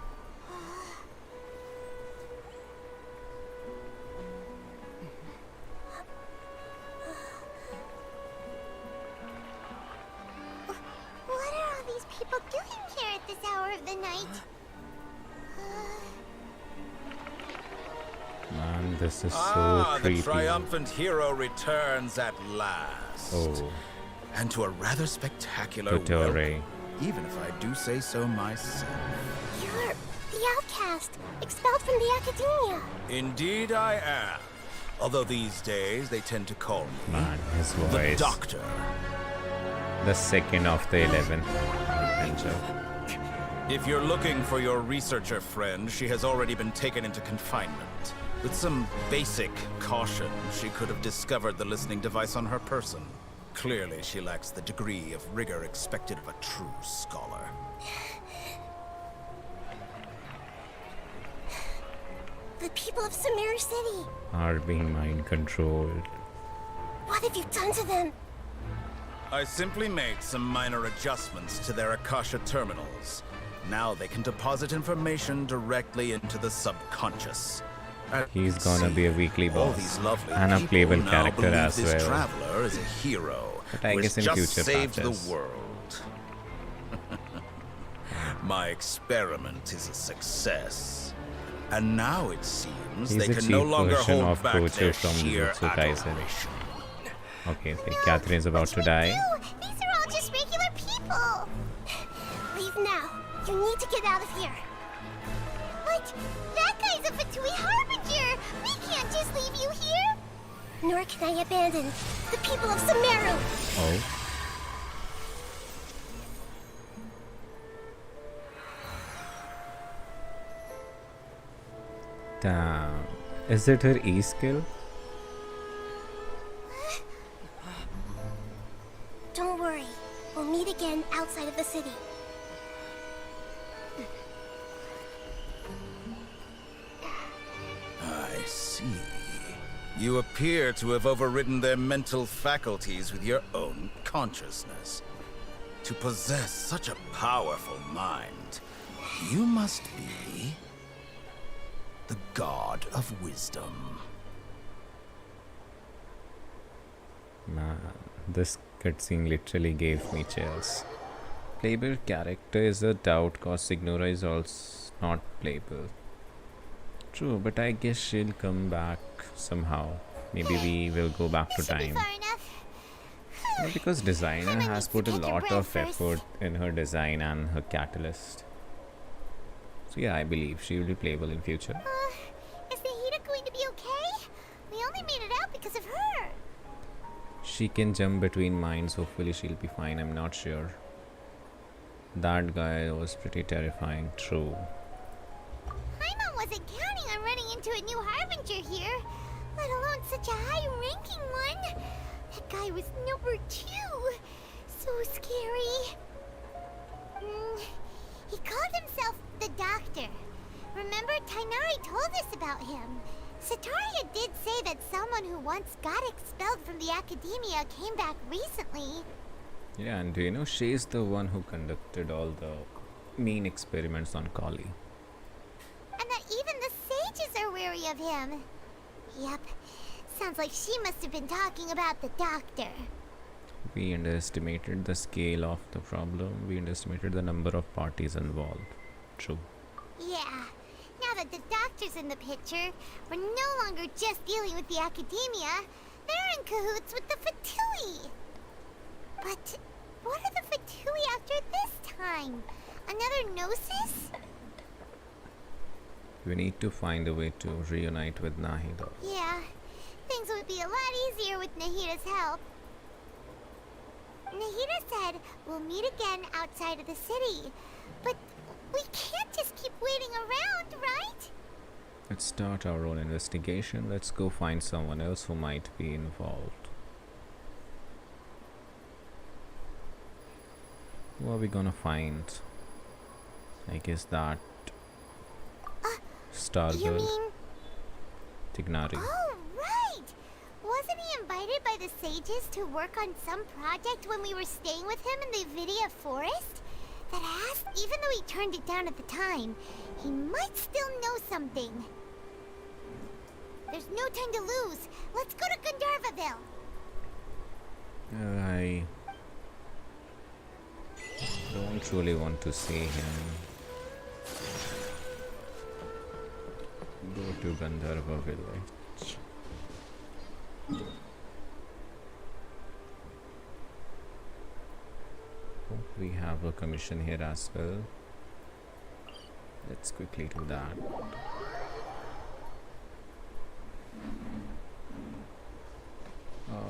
What are all these people doing here at this hour of the night? Man, this is so creepy. The triumphant hero returns at last. Oh, And to a rather spectacular Tutore. welcome, even if I do say so myself. You're the outcast, expelled from the academia. Indeed I am. Although these days they tend to call me Man, his the voice. Doctor. The second of the 11th adventure. If you're looking for your researcher friend, she has already been taken into confinement. With some basic caution, she could have discovered the listening device on her person. Clearly, she lacks the degree of rigor expected of a true scholar. The people of Sumeru City. Are being mind controlled. What have you done to them? I simply made some minor adjustments to their Akasha terminals. Now they can deposit information directly into the subconscious. He's gonna be a weekly All boss these lovely and a people playable now character believe as this well. traveler is a hero But I who guess has in just future saved patches. the world. My experiment is a success, and now it seems He's they a can cheap no longer version hold of back Gojo their from sheer Jujutsu Kaisen. adoration. Okay, so Catherine is about to die. These are all just regular people. Leave now. You need to get out of here. But that guy's a Fatui Harbinger. We can't just leave you here. Nor can I abandon the people of Sumeru. Oh. Damn. Is it her E skill? Don't worry. We'll meet again outside of the city. I see. You appear to have overridden their mental faculties with your own consciousness. To possess such a powerful mind, you must be the god of wisdom. Man, this cutscene literally gave me chills. Playable character is a doubt cause Ignora is also not playable. True, but I guess she'll come back somehow. Maybe we will go back to Should be time. far enough. Yeah, because designer has put a Take your lot breath of first. effort in her design and her catalyst. So yeah, I believe she will be playable in future. Is Nahida going to be okay? We only made it out because of her. She can jump between mines. Hopefully she'll be fine. I'm not sure. That guy was pretty terrifying. True. Paimon wasn't counting on running into a new Harbinger here, let alone such a high-ranking one. That guy was number 2. So scary. He called himself the Doctor. Remember, Tainari told us about him. Sataria did say that someone who once got expelled from the academia came back recently. Yeah, and do you know she's the one who conducted all the mean experiments on Kali? And that even the sages are wary of him. Yep. Sounds like she must have been talking about the Doctor. We underestimated the scale of the problem. We underestimated the number of parties involved. True. Yeah. Now that the Doctor's in the picture, we're no longer just dealing with the academia. They're in cahoots with the Fatui. But what are the Fatui after this time? Another Gnosis? We need to find a way to reunite with Nahida. Yeah. Things would be a lot easier with Nahida's help. Nahida said we'll meet again outside of the city. But we can't just keep waiting around, right? Let's start our own investigation. Let's go find someone else who might be involved. Who are we gonna find? I guess that Star You Girl, mean... Tignari. Oh, right! Wasn't he invited by the sages to work on some project when we were staying with him in the Vidia forest? That ass, even though he turned it down at the time, he might still know something. There's no time to lose. Let's go to Gandharvaville. I don't really want to see him. Go to Gandharva village. Oh, we have a commission here as well. Let's quickly do that.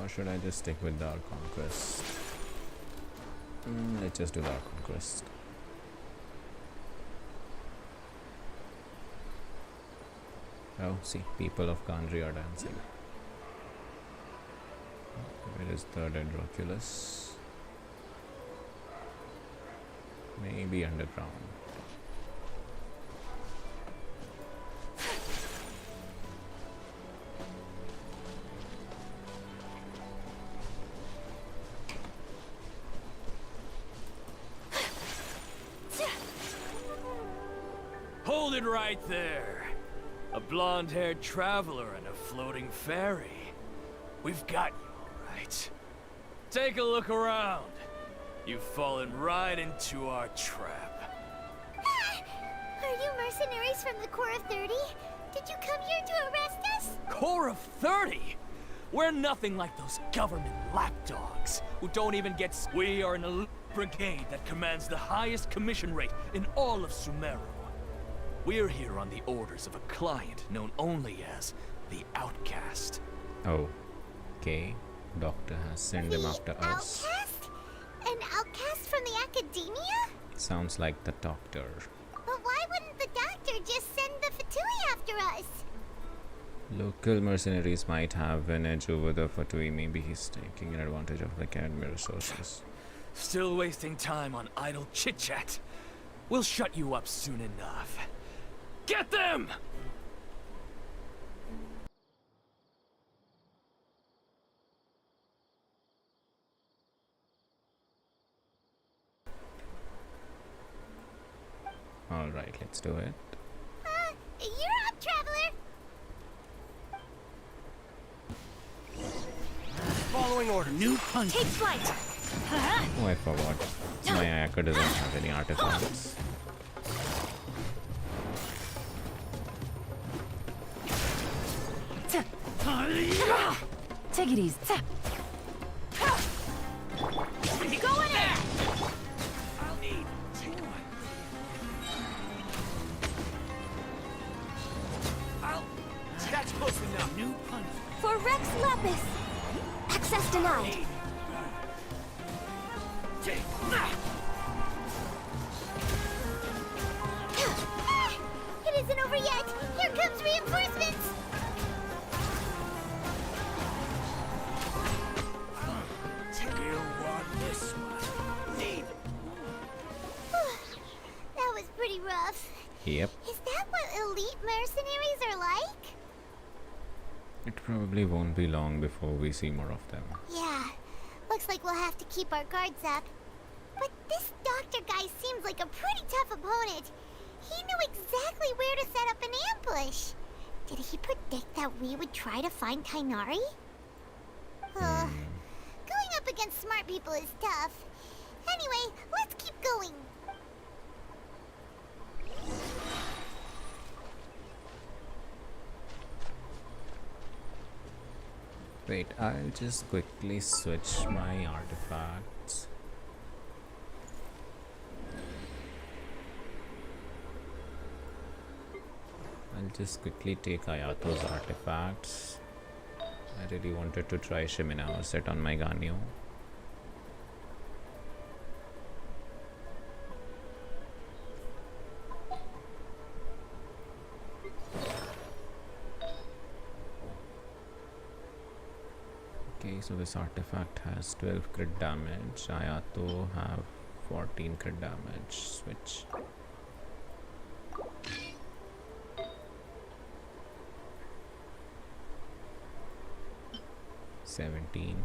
Or should I just stick with Dark Conquest? Let's just do Dark Conquest. Oh, see, people of Kandri are dancing. Where is the dead Roculus? Maybe underground. Hold it right there. A blonde-haired traveler and a floating fairy. We've got you, all right. Take a look around. You've fallen right into our trap. Are you mercenaries from the Corps of 30? Did you come here to arrest us? Corps of 30? We're nothing like those government lapdogs who don't even get... We are an elite brigade that commands the highest commission rate in all of Sumeru. We're here on the orders of a client known only as the Outcast. Oh, okay. Doctor has sent him after us. Outcast? An outcast from the academia? Sounds like the Doctor. But why wouldn't the Doctor just send the Fatui after us? Local mercenaries might have an edge over the Fatui. Maybe he's taking advantage of the academy resources. Still wasting time on idle chit-chat. We'll shut you up soon enough. Get them! Alright, let's do it. You're up, traveler! Following order. New punch. Take flight! Oh, I forgot. My Ayaka doesn't have any artifacts. Take it easy. Go in there! I'll need two. That's close enough. New punch. For Rex Lapis! Access denied. It isn't over yet! Here comes reinforcements! You want this one? Need. That was pretty rough. Yep. Is that what elite mercenaries are like? It probably won't be long before we see more of them. Yeah. Looks like we'll have to keep our guards up. But this doctor guy seems like a pretty tough opponent. He knew exactly where to set up an ambush. Did he predict that we would try to find Kainari? Going up against smart people is tough. Anyway, let's keep going. Wait, I'll just quickly switch my artifacts. I'll just quickly take Ayato's artifacts. I really wanted to try Shiminawa set on my Ganyu. Okay, so this artifact has 12 crit damage. Ayato have 14 crit damage. Switch. $17.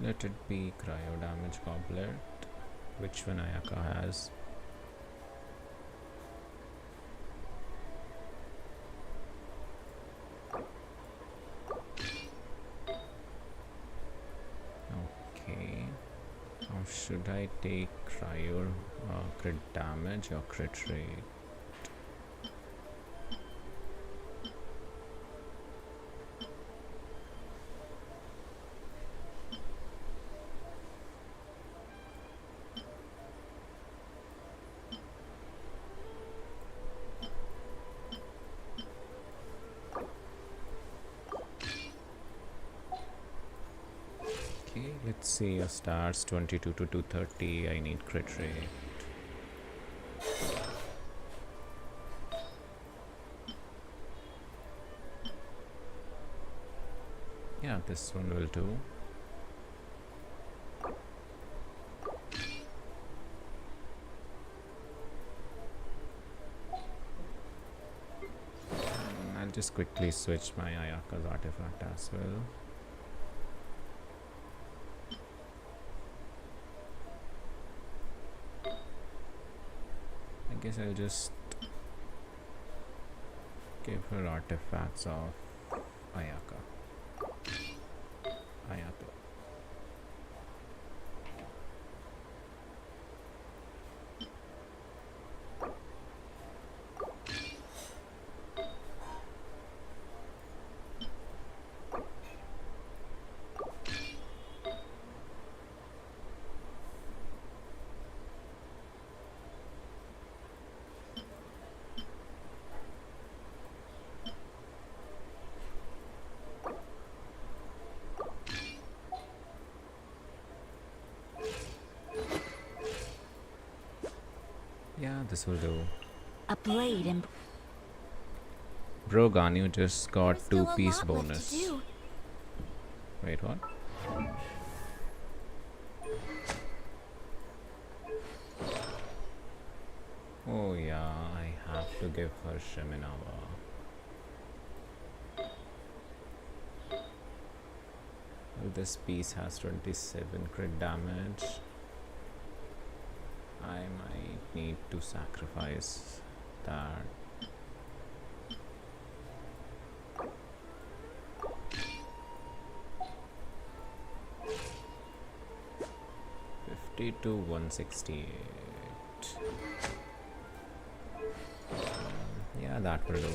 Let it be cryo damage goblet. Which one Ayaka has? Okay. Now should I take cryo crit damage or crit rate? Let's see, your stars 22 to 230. I need crit rate. Yeah, this one will do. I'll just quickly switch my Ayaka's artifact as well. I guess I'll just give her artifacts of Ayato. Yeah, this will do. A blade and Bro, Ganyu just got there's still a 2-piece lot left bonus. to do. Wait, what? Oh yeah, I have to give her Shiminawa. Well, this piece has 27 crit damage. I might need to sacrifice that. To 168. Yeah, that will do.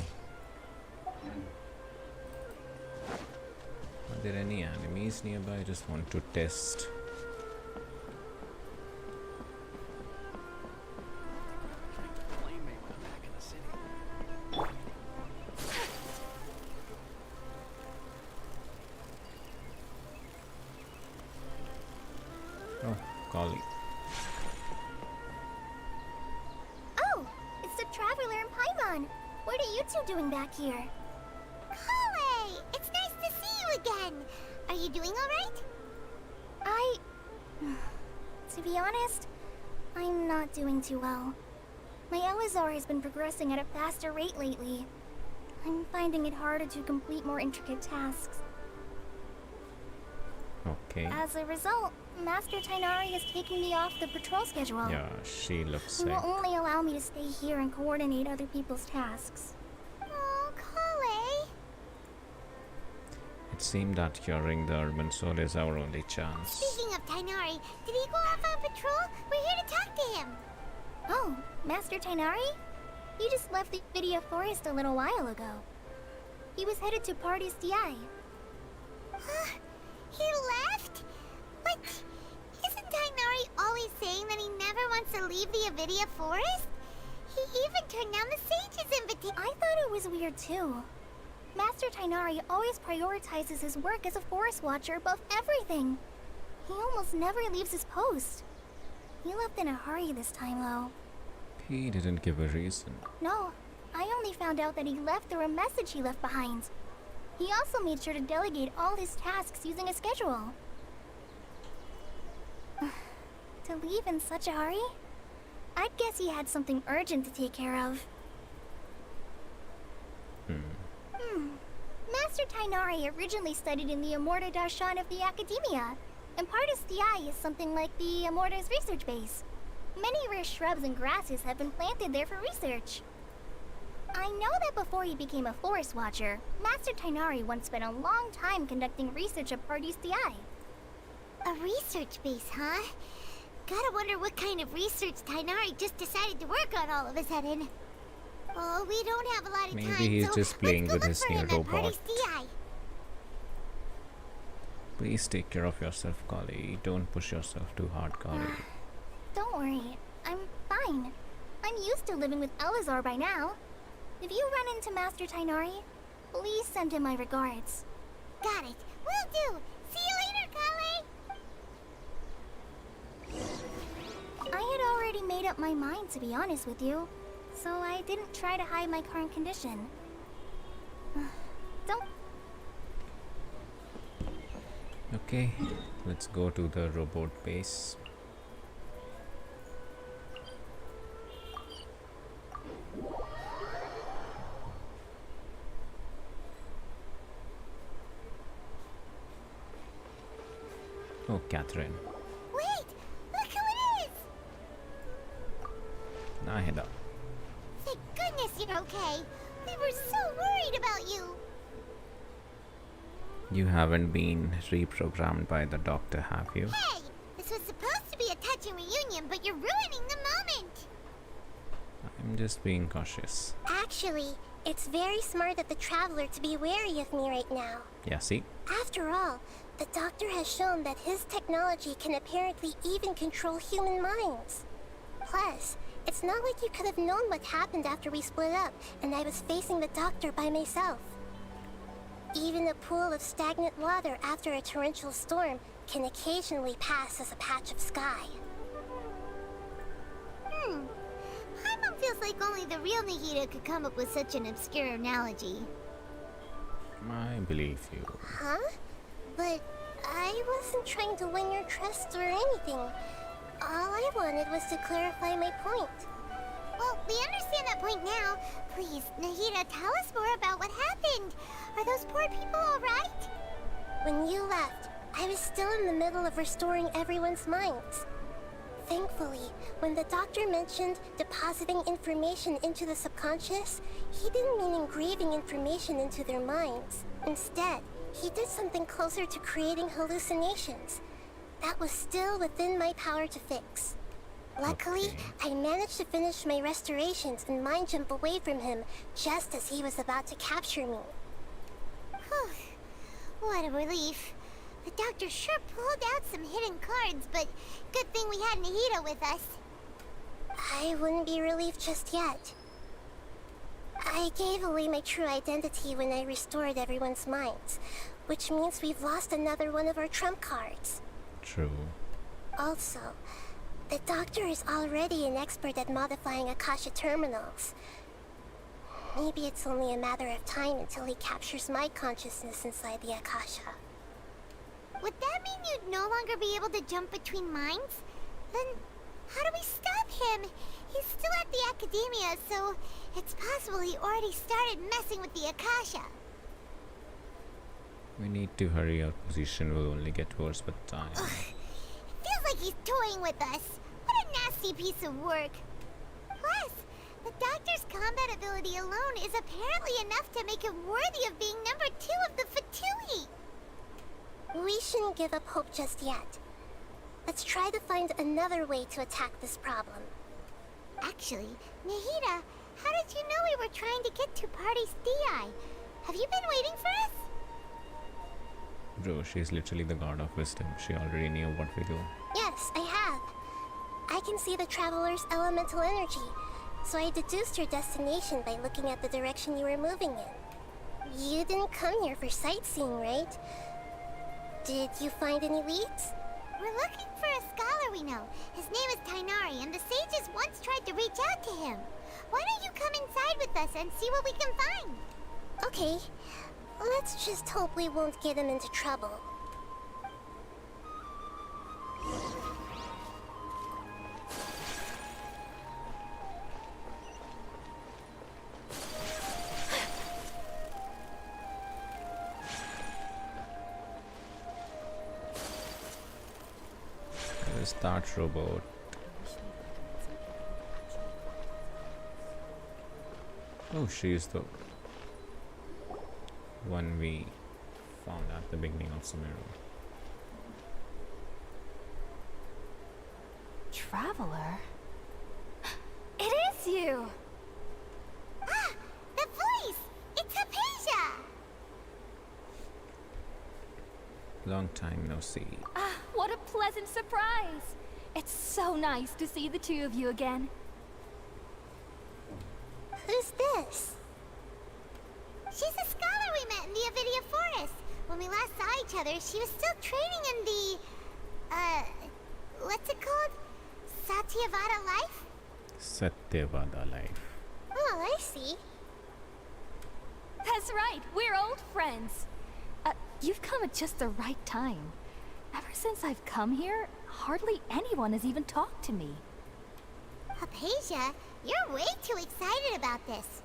there any enemies nearby? I just want to test. Blame me when I'm back in the city. Oh, Collie. Oh, it's the Traveler and Paimon. What are you two doing back here? Chloe! It's nice to see you again. Are you doing alright? To be honest, I'm not doing too well. My Elazar has been progressing at a faster rate lately. I'm finding it harder to complete more intricate tasks. Okay. As a result, Master Tainari has taken me off the patrol schedule. Yeah, she looks He will like. only allow me to stay here and coordinate other people's tasks. Oh, Chloe! It seemed that curing the urban soul is our only chance. Speaking of Tainari, did he go off on patrol? We're here to talk to him. Oh, Master Tainari? He just left the Vidia Forest a little while ago. He was headed to Party's DI. He left? But isn't Tainari always saying that he never wants to leave the Avidia Forest? He even turned down the Sage's invitation. I thought it was weird too. Master Tainari always prioritizes his work as a forest watcher above everything. He almost never leaves his post. He left in a hurry this time though. He didn't give a reason. No, I only found out that he left through a message he left behind. He also made sure to delegate all his tasks using a schedule. To leave in such a hurry? I'd guess he had something urgent to take care of. Master Tainari originally studied in the Amorta Darshan of the Academia, and Partis DI is something like the Amorta's research base. Many rare shrubs and grasses have been planted there for research. I know that before he became a forest watcher, Master Tainari once spent a long time conducting research at Partis DI. A research base, huh? Gotta wonder what kind of research Tainari just decided to work on all of a sudden. Oh, we don't have a lot of Maybe time, he's so just playing let's go with look his for new him at robot. Party's DI. Please take care of yourself, Collie. Don't push yourself too hard, Collie. Don't worry, I'm fine. I'm used to living with Elazar by now. If you run into Master Tainari, please send him my regards. Got it. Will do. See you later, Kale. I had already made up my mind, to be honest with you, so I didn't try to hide my current condition. Don't. Okay, let's go to the robot base. Oh, Catherine. Wait! Look who it is! Nahida. Thank goodness you're okay. We were so worried about you. You haven't been reprogrammed by the doctor, have you? Hey! This was supposed to be a touching reunion, but you're ruining the moment! I'm just being cautious. Actually, it's very smart of the Traveler to be wary of me right now. Yeah, see? After all, the Doctor has shown that his technology can apparently even control human minds. Plus, it's not like you could have known what happened after we split up and I was facing the Doctor by myself. Even a pool of stagnant water after a torrential storm can occasionally pass as a patch of sky. Paimon feels like only the real Nahida could come up with such an obscure analogy. I believe you. Huh? But I wasn't trying to win your trust or anything. All I wanted was to clarify my point. Well, we understand that point now. Please, Nahida, tell us more about what happened. Are those poor people alright? When you left, I was still in the middle of restoring everyone's minds. Thankfully, when the Doctor mentioned depositing information into the subconscious, he didn't mean engraving information into their minds. Instead, he did something closer to creating hallucinations. That was still within my power to fix. Luckily, Okay. I managed to finish my restorations and mind jump away from him just as he was about to capture me. What a relief. The doctor sure pulled out some hidden cards, but good thing we had Nahida with us. I wouldn't be relieved just yet. I gave away my true identity when I restored everyone's minds, which means we've lost another one of our trump cards. True. Also, the doctor is already an expert at modifying Akasha terminals. Maybe it's only a matter of time until he captures my consciousness inside the Akasha. Would that mean you'd no longer be able to jump between minds? Then how do we stop him? He's still at the academia, so it's possible he already started messing with the Akasha. We need to hurry. Our position will only get worse with time. Ugh. It feels like he's toying with us. What a nasty piece of work. Plus, the doctor's combat ability alone is apparently enough to make him worthy of being number 2 of the Fatui. We shouldn't give up hope just yet. Let's try to find another way to attack this problem. Actually, Nahida, how did you know we were trying to get to Party's DI? Have you been waiting for us? Bro, she's literally the god of wisdom. She already knew what we do. Yes, I have. I can see the traveler's elemental energy, so I deduced your destination by looking at the direction you were moving in. You didn't come here for sightseeing, right? Did you find any leads? We're looking for a scholar we know. His name is Tainari, and the sages once tried to reach out to him. Why don't you come inside with us and see what we can find? Okay, let's just hope we won't get him into trouble. Start robot. Oh, she's the one we found at the beginning of Sumeru. Traveler? It is you! Ah! The voice! It's Hypatia! Long time no see. Ah, what a pleasant surprise! It's so nice to see the two of you again. Who's this? She's a scholar we met in the Avidia Forest. When we last saw each other, she was still training in the... what's it called? Satyavada life? Satyavada life. Oh, I see. That's right, we're old friends. You've come at just the right time. Ever since I've come here, hardly anyone has even talked to me. Hypatia, you're way too excited about this.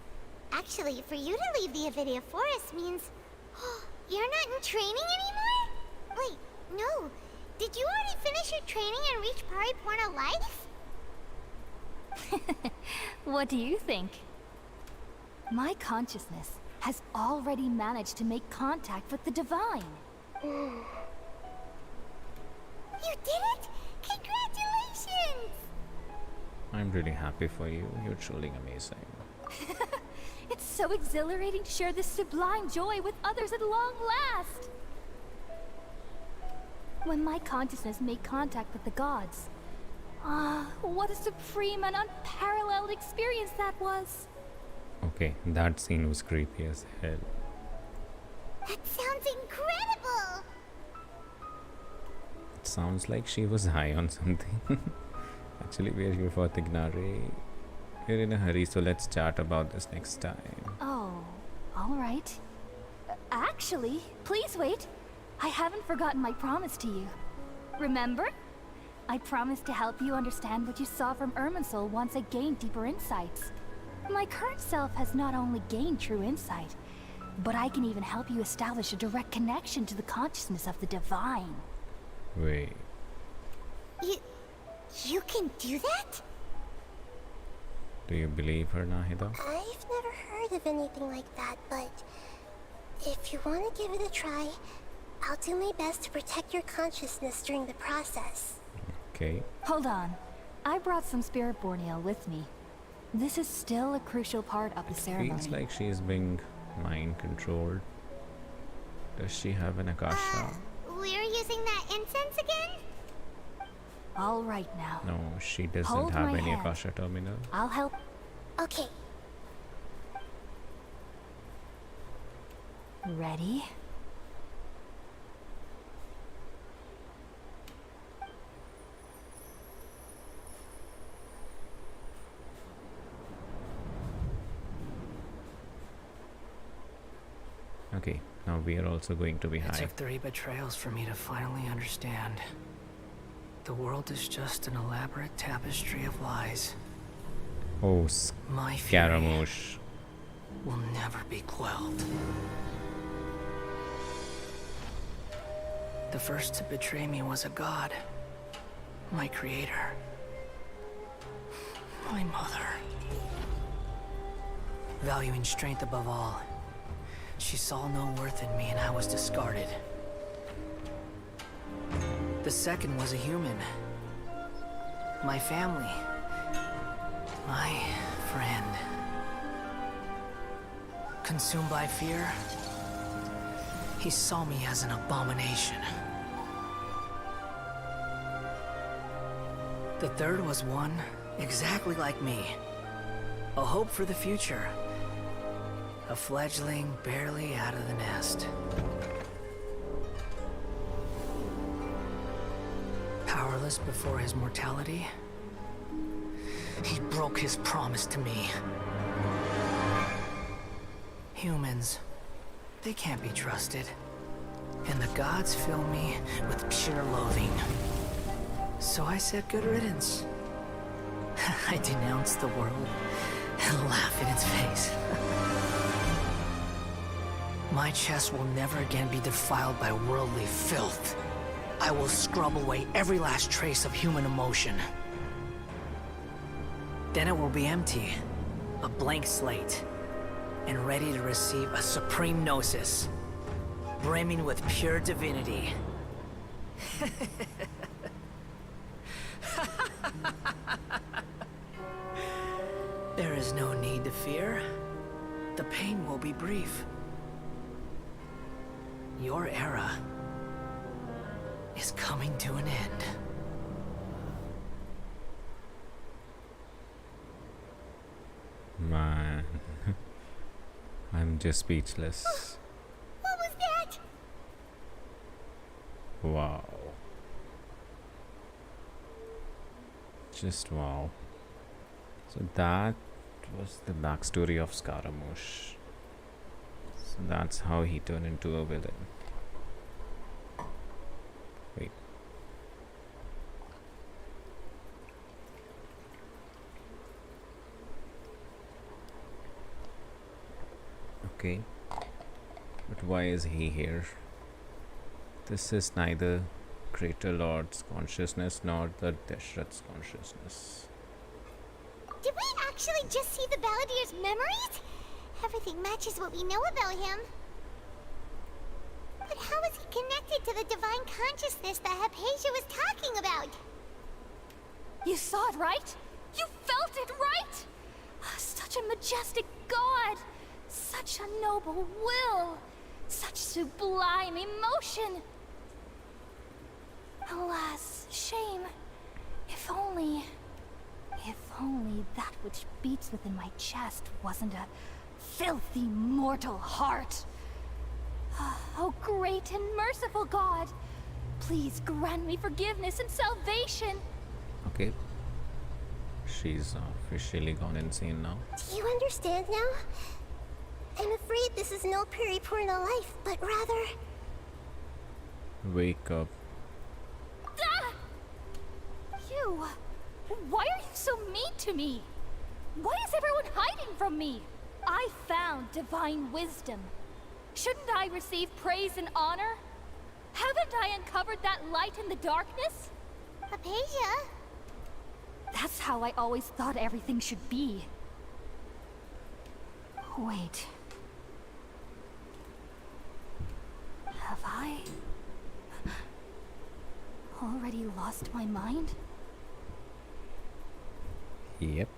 Actually, for you to leave the Avidia Forest means... you're not in training anymore? Wait, no. Did you already finish your training and reach Pariporna life? What do you think? My consciousness has already managed to make contact with the divine. You did it! Congratulations! I'm really happy for you. You're truly amazing. It's so exhilarating to share this sublime joy with others at long last! When my consciousness made contact with the gods, what a supreme and unparalleled experience that was! Okay, that scene was creepy as hell. That sounds incredible! It sounds like she was high on something. Actually, we're here for Tignare. We're in a hurry, so let's chat about this next time. Oh, alright. Actually, please wait. I haven't forgotten my promise to you. Remember? I promised to help you understand what you saw from Irminsul once I gained deeper insights. My current self has not only gained true insight, but I can even help you establish a direct connection to the consciousness of the divine. Wait. You can do that? Do you believe her, Nahida? I've never heard of anything like that, but if you want to give it a try, I'll do my best to protect your consciousness during the process. Okay. Hold on. I brought some spirit borneal with me. This is still a crucial part of the ceremony. Feels like she's being mind controlled. Does she have an Akasha? We're using that incense again? All right now. No, she doesn't Hold have my any hand. Akasha terminal. I'll help. Okay. Ready? Okay, now we are also going to be It high. took 3 betrayals for me to finally understand. The world is just an elaborate tapestry of lies. Oh, My fury Scaramouche. will never be quelled. The first to betray me was a god. My creator. My mother. Valuing strength above all, she saw no worth in me and I was discarded. The second was a human. My family. My friend. Consumed by fear, he saw me as an abomination. The third was one exactly like me. A hope for the future. A fledgling barely out of the nest. Powerless before his mortality, he broke his promise to me. Humans, they can't be trusted. And the gods fill me with pure loathing. So I said good riddance. I denounce the world and laugh in its face. My chest will never again be defiled by worldly filth. I will scrub away every last trace of human emotion. Then it will be empty, a blank slate, and ready to receive a supreme gnosis, brimming with pure divinity. There is no need to fear. The pain will be brief. Your era is coming to an end. Man. I'm just speechless. What was that? Wow. Just wow. So that was the backstory of Scaramouche. So that's how he turned into a villain. Wait. Okay. But why is he here? This is neither Greater Lord's consciousness nor the Deshrath's consciousness. Did we actually just see the Balladeer's memories? Everything matches what we know about him. But how is he connected to the divine consciousness that Hypatia was talking about? You saw it, right? You felt it, right? Such a majestic god! Such a noble will! Such sublime emotion! Alas, shame. If only that which beats within my chest wasn't a filthy mortal heart. Oh, great and merciful God! Please grant me forgiveness and salvation! Okay. She's officially gone insane now. Do you understand now? I'm afraid this is no Puripurna life, but rather... Wake up. Ah! You! Why are you so mean to me? Why is everyone hiding from me? I found divine wisdom. Shouldn't I receive praise and honor? Haven't I uncovered that light in the darkness? Hypatia? That's how I always thought everything should be. Wait. Have I already lost my mind? Yep.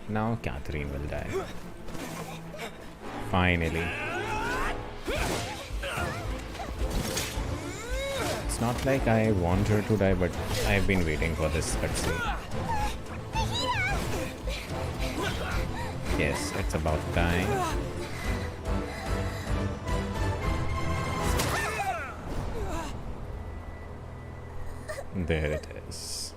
Now Catherine will die. Finally. It's not like I want her to die, but I've been waiting for this cutscene. Yes, it's about time. There it is.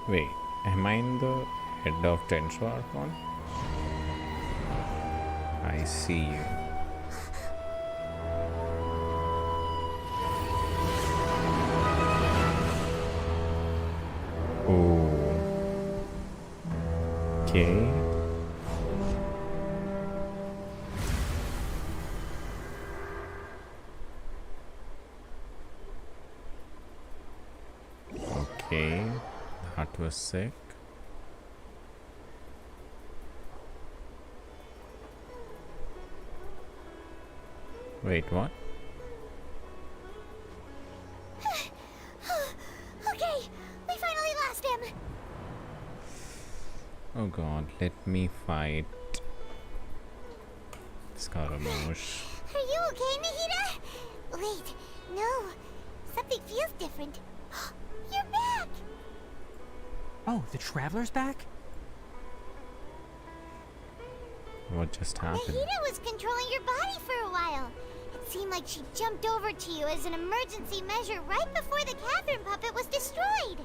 Wait, am I in the head of Sumeru Archon? I see you. Oh. Okay. Okay. That was sick. Wait, what? Okay, we finally lost him. Oh god, let me fight Scaramouche. Are you okay, Nahida? Wait, no. Something feels different. You're back! Oh, the Traveler's back? What just happened? Nahida was controlling your body for a while. It seemed like she jumped over to you as an emergency measure right before the Catherine puppet was destroyed.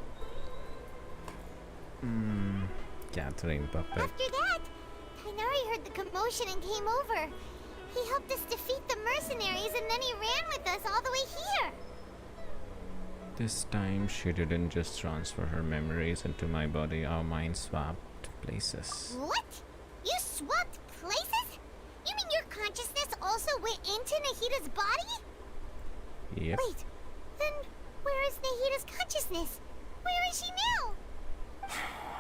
Catherine puppet. After that, Tainari heard the commotion and came over. He helped us defeat the mercenaries and then he ran with us all the way here. This time she didn't just transfer her memories into my body, our minds swapped places. What? You swapped places? You mean your consciousness also went into Nahida's body? Yep. Wait, then where is Nahida's consciousness? Where is she now?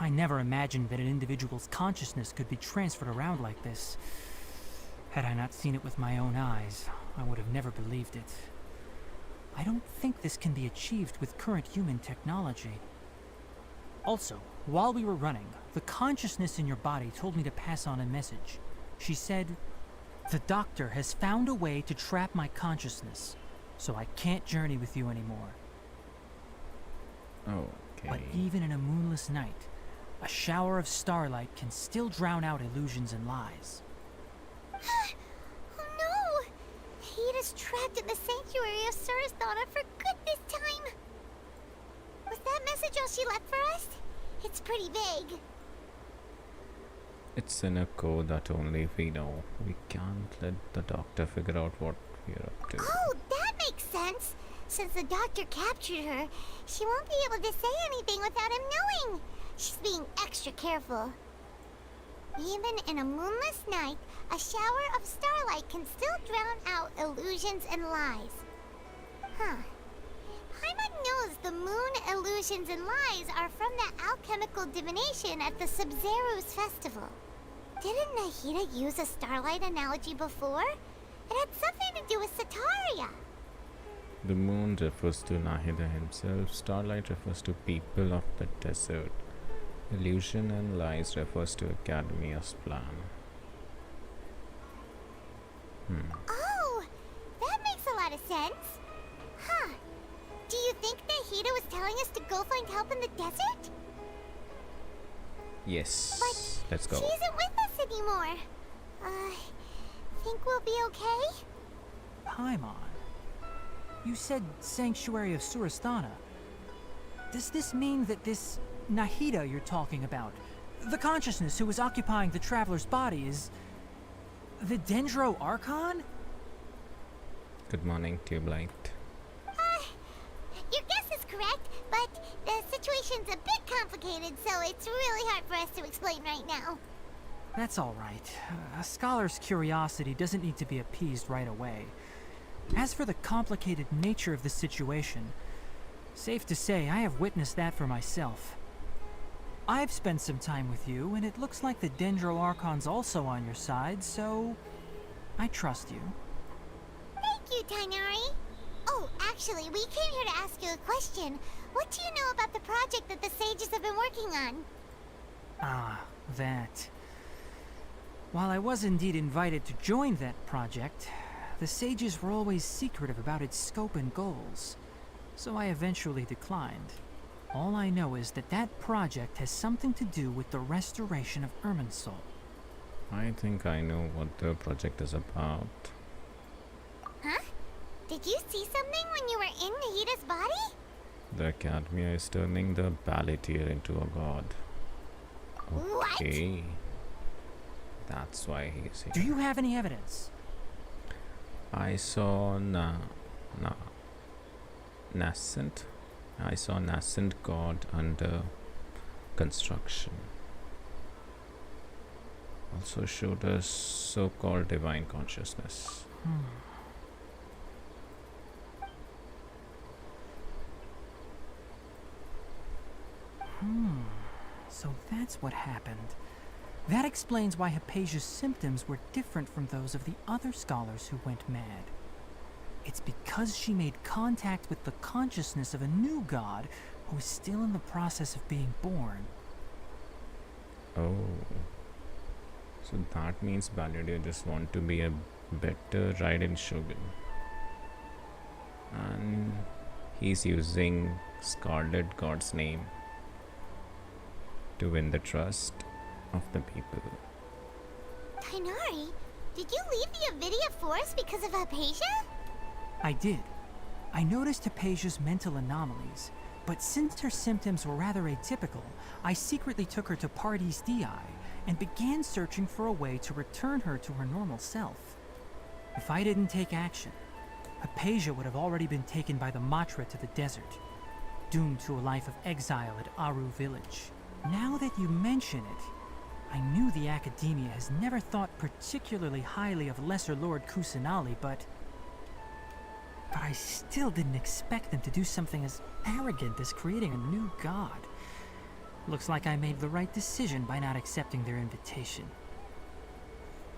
I never imagined that an individual's consciousness could be transferred around like this. Had I not seen it with my own eyes, I would have never believed it. I don't think this can be achieved with current human technology. Also, while we were running, the consciousness in your body told me to pass on a message. She said, "The doctor has found a way to trap my consciousness, so I can't journey with you anymore." Okay. But even in a moonless night, a shower of starlight can still drown out illusions and lies. Oh no! Nahida's trapped in the sanctuary of Surasthana for good this time. Was that message all she left for us? It's pretty vague. It's in a code that only we know. We can't let the doctor figure out what we're up to. Oh, that makes sense. Since the doctor captured her, she won't be able to say anything without him knowing. She's being extra careful. Even in a moonless night, a shower of starlight can still drown out illusions and lies. Huh. Paimon knows the moon illusions and lies are from the alchemical divination at the Sub-Zero's festival. Didn't Nahida use a starlight analogy before? It had something to do with Sataria. The moon refers to Nahida himself. Starlight refers to people of the desert. Illusion and lies refers to Academia's plan. Oh, that makes a lot of sense. Huh. Do you think Nahida was telling us to go find help in the desert? Yes. But let's go. she isn't with us anymore. Think we'll be okay? Paimon, you said Sanctuary of Surasthana. Does this mean that this Nahida you're talking about, the consciousness who was occupying the Traveler's body, is the Sumeru Archon? Good morning, Tubelight. Your guess is correct, but the situation's a bit complicated, so it's really hard for us to explain right now. That's all right. A scholar's curiosity doesn't need to be appeased right away. As for the complicated nature of the situation, safe to say I have witnessed that for myself. I've spent some time with you, and it looks like the Dendro Archon's also on your side, so I trust you. Thank you, Tainari. Oh, actually, we came here to ask you a question. What do you know about the project that the sages have been working on? Ah, that. While I was indeed invited to join that project, the sages were always secretive about its scope and goals, so I eventually declined. All I know is that that project has something to do with the restoration of Irminsul. I think I know what the project is about. Huh? Did you see something when you were in Nahida's body? The Academia is turning the Baletier into a god. Okay. That's why he's here. Do you have any evidence? I saw nascent. I saw nascent god under construction. Also showed us so-called divine consciousness. So that's what happened. That explains why Hypatia's symptoms were different from those of the other scholars who went mad. It's because she made contact with the consciousness of a new god who is still in the process of being born. Oh. So that means Baletier just want to be a better Raiden Shogun. And he's using Scarlet God's name to win the trust of the people. Tainari, did you leave the Avidia Forest because of Hypatia? I did. I noticed Hypatia's mental anomalies, but since her symptoms were rather atypical, I secretly took her to Pardes Dii and began searching for a way to return her to her normal self. If I didn't take action, Hypatia would have already been taken by the Matra to the desert, doomed to a life of exile at Aru village. Now that you mention it, I knew the Academia has never thought particularly highly of Lesser Lord Kusanali, but I still didn't expect them to do something as arrogant as creating a new god. Looks like I made the right decision by not accepting their invitation.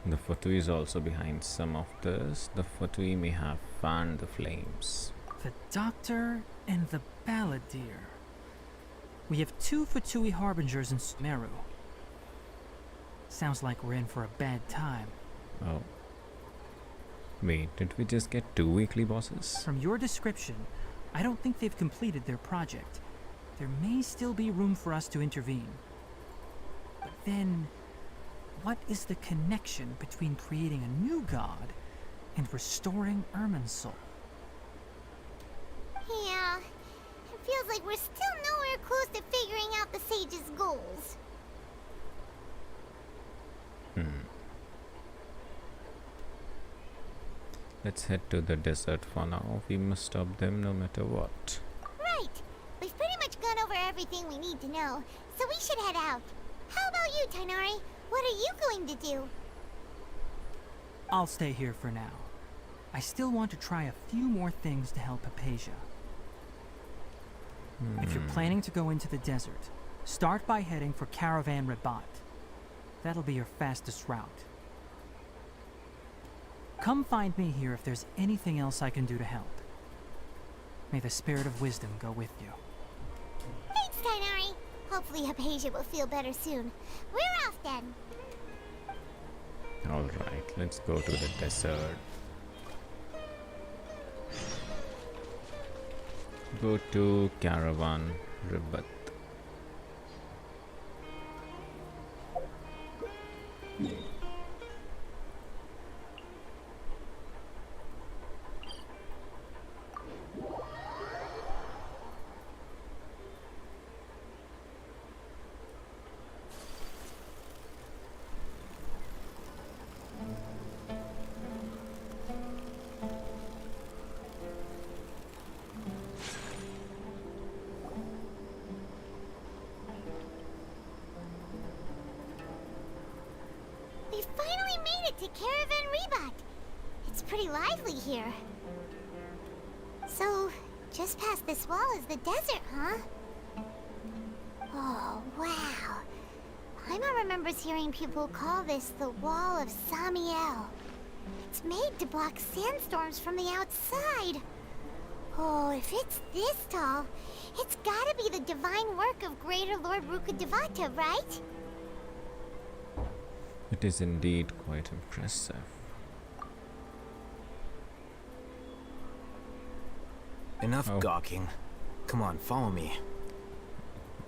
The Fatui is also behind some of this. The Fatui may have fanned the flames. The Doctor and the Baletier. We have 2 Fatui Harbingers in Sumeru. Sounds like we're in for a bad time. Oh. Wait, did we just get 2 weekly bosses? From your description, I don't think they've completed their project. There may still be room for us to intervene. But then, what is the connection between creating a new god and restoring Irminsul? Yeah, it feels like we're still nowhere close to figuring out the sage's goals. Let's head to the desert for now. We must stop them no matter what. Right. We've pretty much gone over everything we need to know, so we should head out. How about you, Tainari? What are you going to do? I'll stay here for now. I still want to try a few more things to help Hypatia. If you're planning to go into the desert, start by heading for Caravan Rabat. That'll be your fastest route. Come find me here if there's anything else I can do to help. May the spirit of wisdom go with you. Thanks, Tainari. Hopefully Hypatia will feel better soon. We're off then. Alright, let's go to the desert. Go to Caravan Rabat. We finally made it to Caravan Rabat. It's pretty lively here. So, just past this wall is the desert, huh? Oh, wow. Grandma remembers hearing people call this the Wall of Samiel. It's made to block sandstorms from the outside. Oh, if it's this tall, it's gotta be the divine work of Greater Lord Rukkhadevata, right? It is indeed quite impressive. Enough gawking. Come on, follow me.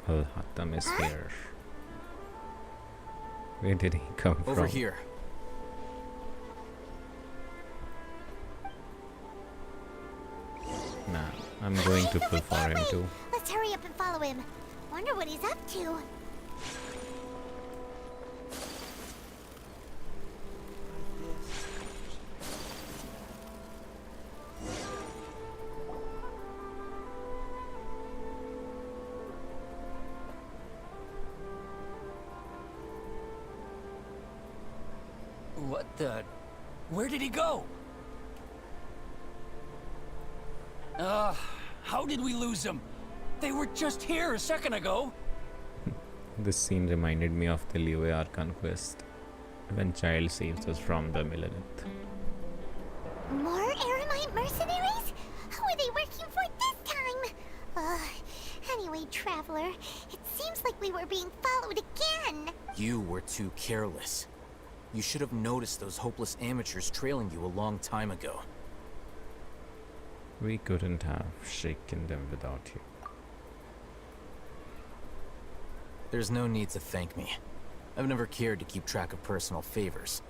Al-Hatam is here. Where did he come from? Over here. Nah, I'm going to pull for him too. Let's hurry up and follow him. Wonder what he's up to. What the? Where did he go? How did we lose him? They were just here a second ago. This scene reminded me of the Liyue Archon quest, when Child saves us from the Millennium. More Eremite mercenaries? Who are they working for this time? Anyway, Traveler, it seems like we were being followed again. You were too careless. You should have noticed those hopeless amateurs trailing you a long time ago. We couldn't have shaken them without you. There's no need to thank me. I've never cared to keep track of personal favors.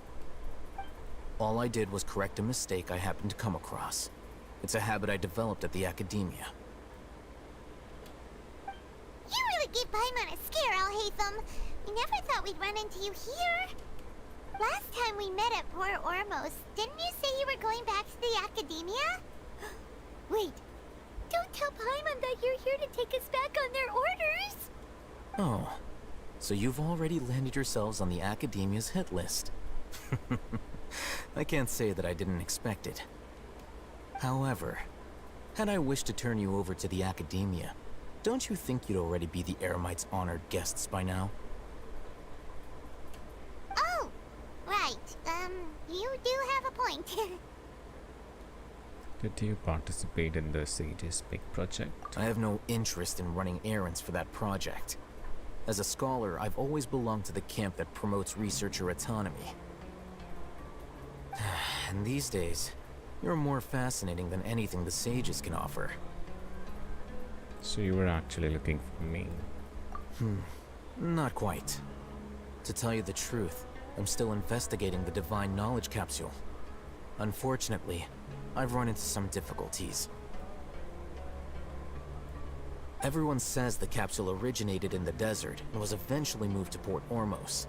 All I did was correct a mistake I happened to come across. It's a habit I developed at the academia. You really gave Paimon a scare, Alhaitham. We never thought we'd run into you here. Last time we met at Port Ormos, didn't you say you were going back to the academia? Wait, don't tell Paimon that you're here to take us back on their orders! Oh, so you've already landed yourselves on the academia's hit list. I can't say that I didn't expect it. However, had I wished to turn you over to the academia, don't you think you'd already be the Eremites' honored guests by now? Oh, right. You do have a point. Did you participate in the Sage's big project? I have no interest in running errands for that project. As a scholar, I've always belonged to the camp that promotes researcher autonomy. And these days, you're more fascinating than anything the Sages can offer. So you were actually looking for me? Not quite. To tell you the truth, I'm still investigating the Divine Knowledge Capsule. Unfortunately, I've run into some difficulties. Everyone says the capsule originated in the desert and was eventually moved to Port Ormos.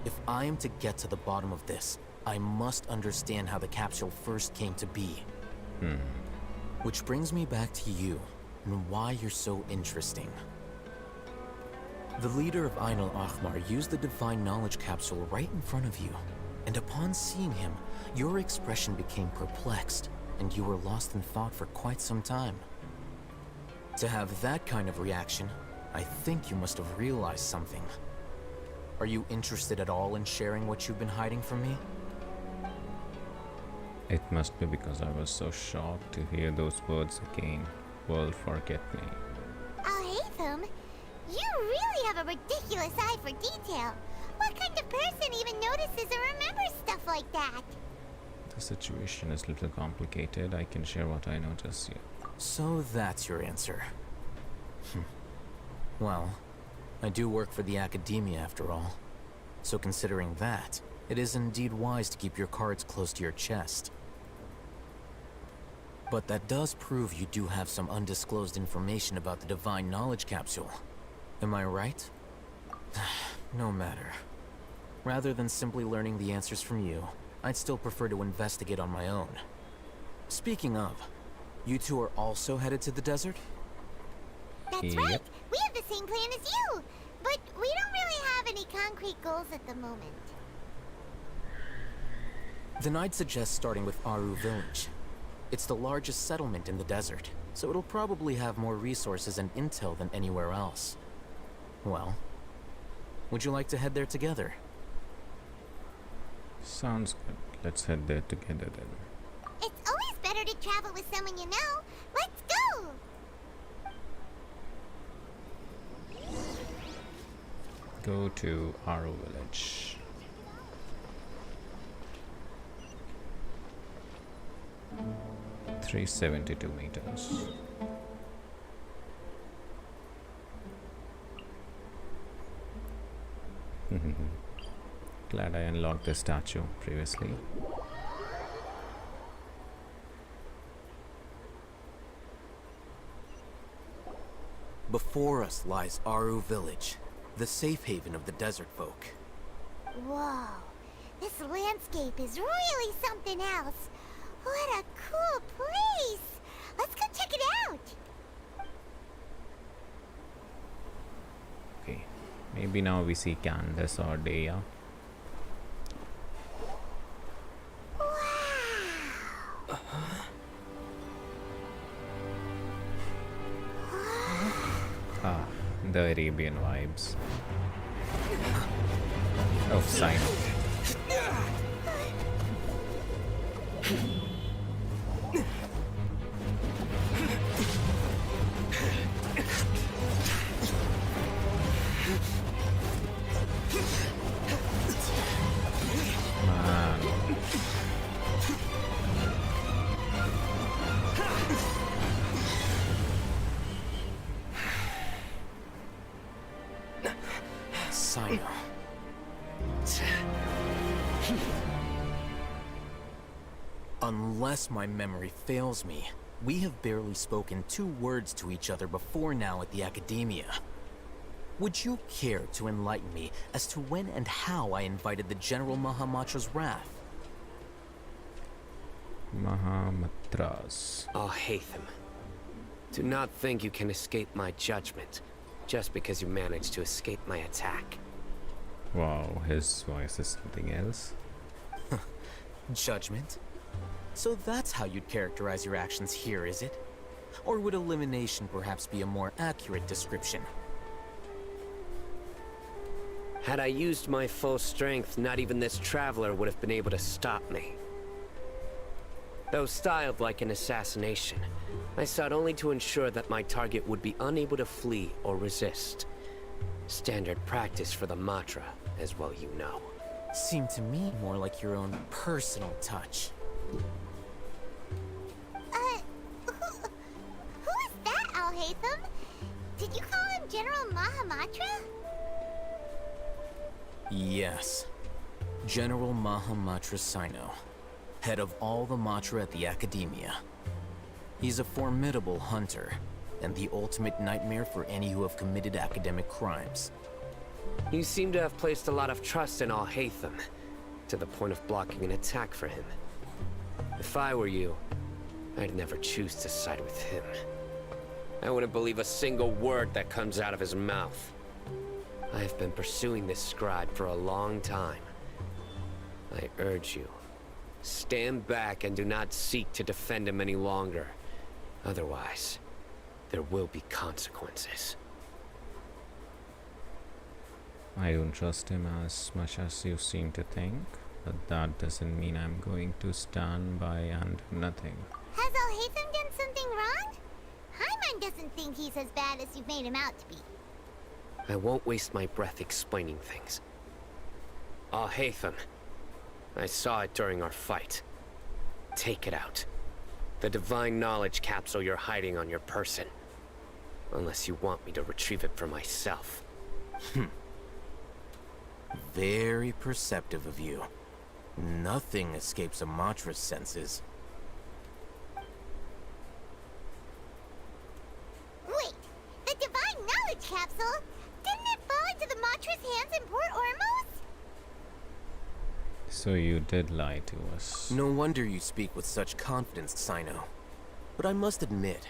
If I am to get to the bottom of this, I must understand how the capsule first came to be. Which brings me back to you, and why you're so interesting. The leader of Ain al-Ahmar used the Divine Knowledge Capsule right in front of you, and upon seeing him, your expression became perplexed, and you were lost in thought for quite some time. To have that kind of reaction, I think you must have realized something. Are you interested at all in sharing what you've been hiding from me? It must be because I was so shocked to hear those words again. World forget me. Alhaitham, you really have a ridiculous eye for detail. What kind of person even notices or remembers stuff like that? The situation is a little complicated. I can share what I notice here. So that's your answer. Well, I do work for the academia after all. So considering that, it is indeed wise to keep your cards close to your chest. But that does prove you do have some undisclosed information about the Divine Knowledge Capsule. Am I right? No matter. Rather than simply learning the answers from you, I'd still prefer to investigate on my own. Speaking of, you two are also headed to the desert? That's right! We have the same plan as you! But we don't really have any concrete goals at the moment. Then I'd suggest starting with Aru Village. It's the largest settlement in the desert, so it'll probably have more resources and intel than anywhere else. Well, Would you like to head there together? Sounds good. Let's head there together then. It's always better to travel with someone you know. Let's go! Go to Aro village. $372 meters. Glad I unlocked the statue previously. Before us lies Aru Village, the safe haven of the desert folk. Whoa, this landscape is really something else. What a cool place! Let's go check it out! Okay, maybe now we see Candace or Dea. Ah, the Arabian vibes. Oh, sign. Man. Sino. Unless my memory fails me, we have barely spoken 2 words to each other before now at the Academia. Would you care to enlighten me as to when and how I invited the General Mahamatra's wrath? Mahamatras. Hatham. Do not think you can escape my judgment, just because you managed to escape my attack. Wow, his voice is something else. Judgment? So that's how you'd characterize your actions here, is it? Or would elimination perhaps be a more accurate description? Had I used my full strength, not even this traveler would have been able to stop me. Though styled like an assassination, I sought only to ensure that my target would be unable to flee or resist. Standard practice for the Matra, as well you know. Seemed to me more like your own personal touch. Who is that, Al-Haytham? Did you call him General Mahamatra? Yes. General Mahamatra Sino, head of all the Matra at the Academia. He's a formidable hunter, and the ultimate nightmare for any who have committed academic crimes. You seem to have placed a lot of trust in Al-Haytham, to the point of blocking an attack for him. If I were you, I'd never choose to side with him. I wouldn't believe a single word that comes out of his mouth. I have been pursuing this scribe for a long time. I urge you, stand back and do not seek to defend him any longer. Otherwise, there will be consequences. I don't trust him as much as you seem to think, but that doesn't mean I'm going to stand by and do nothing. Has Al-Haytham done something wrong? Hyman doesn't think he's as bad as you've made him out to be. I won't waste my breath explaining things. Al-Haytham, I saw it during our fight. Take it out. The divine knowledge capsule you're hiding on your person. Unless you want me to retrieve it for myself. Very perceptive of you. Nothing escapes a Matra's senses. Wait, the divine knowledge capsule? Didn't it fall into the Matra's hands in Port Ormos? So you did lie to us. No wonder you speak with such confidence, Sino. But I must admit,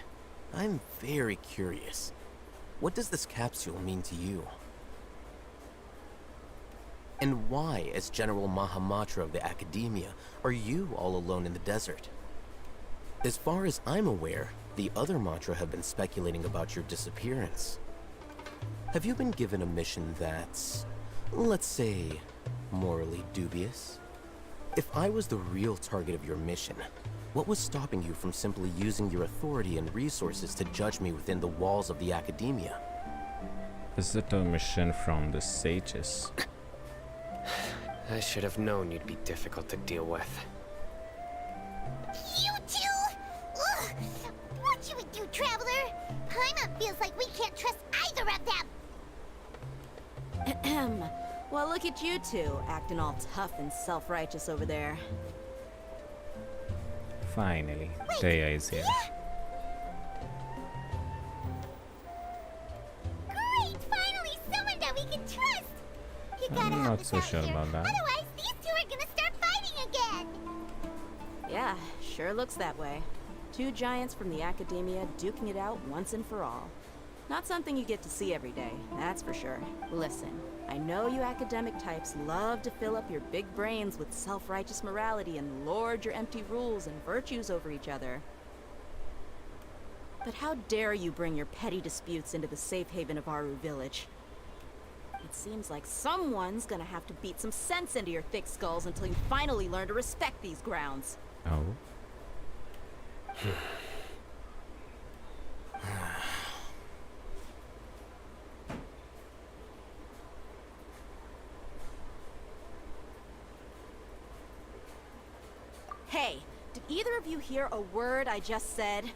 I'm very curious. What does this capsule mean to you? And why, as General Mahamatra of the Academia, are you all alone in the desert? As far as I'm aware, the other Matra have been speculating about your disappearance. Have you been given a mission that's let's say, morally dubious. If I was the real target of your mission, what was stopping you from simply using your authority and resources to judge me within the walls of the academia? Visitor mission from the sages. I should have known you'd be difficult to deal with. You two? Ugh. What you would do, Traveler? Paimon feels like we can't trust either of them. Well, look at you two, acting all tough and self-righteous over there. Finally, Daya is here. Great! Finally, someone that we can trust! You gotta I'm help not us so out sure here. about that. Otherwise, these two are gonna start fighting again! Yeah, sure looks that way. Two giants from the academia duking it out once and for all. Not something you get to see every day, that's for sure. Listen, I know you academic types love to fill up your big brains with self-righteous morality and lord your empty rules and virtues over each other. But how dare you bring your petty disputes into the safe haven of Aru Village? It seems like someone's gonna have to beat some sense into your thick skulls until you finally learn to respect these grounds. Oh. Hey, did either of you hear a word I just said?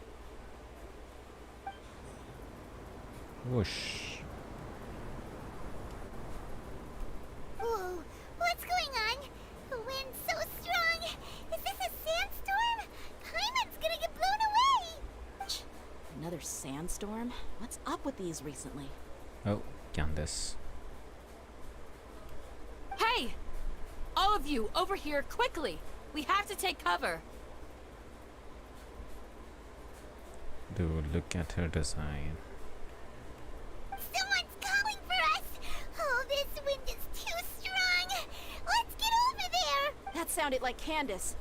Whoosh. Whoa, what's going on? The wind's so strong! Is this a sandstorm? Paimon's gonna get blown away! Another sandstorm? What's up with these recently? Oh, Candace. Hey! All of you, over here, quickly! We have to take cover! Dude, look at her design. Someone's calling for us! Oh, this wind is too strong! Let's get over there! That sounded like Candace.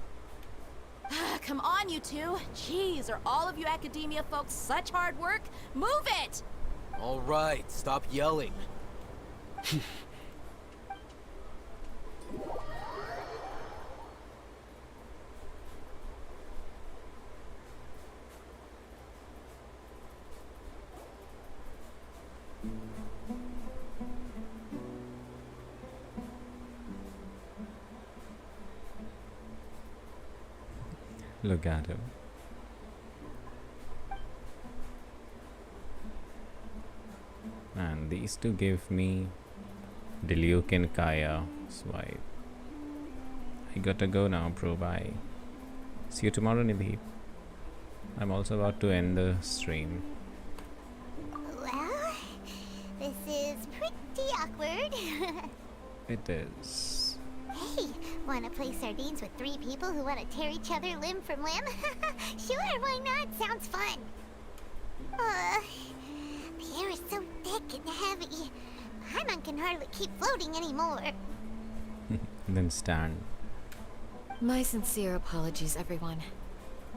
Come on, you two. Jeez, are all of you academia folks such hard work? Move it! All right, stop yelling. Look at him. And these two give me Diluc and Kaya swipe. I gotta go now, bro. Bye. See you tomorrow, Nidhi. I'm also about to end the stream. Well, this is pretty awkward. It is. Hey, wanna play sardines with three people who wanna tear each other limb from limb? Sure, why not? Sounds fun. The air is so thick and heavy. Paimon can hardly keep floating anymore. Then stand. My sincere apologies, everyone.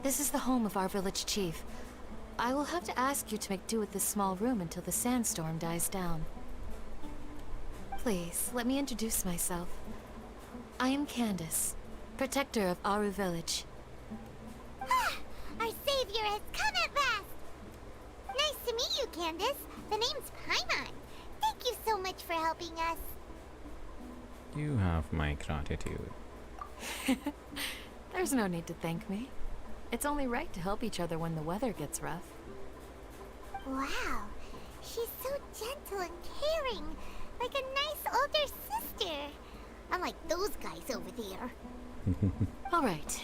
This is the home of our village chief. I will have to ask you to make do with this small room until the sandstorm dies down. Please, let me introduce myself. I am Candace, protector of Aru Village. Our savior has come at last! Nice to meet you, Candace. The name's Paimon. Thank you so much for helping us. You have my gratitude. There's no need to thank me. It's only right to help each other when the weather gets rough. Wow, she's so gentle and caring, like a nice older sister. Unlike those guys over there. All right.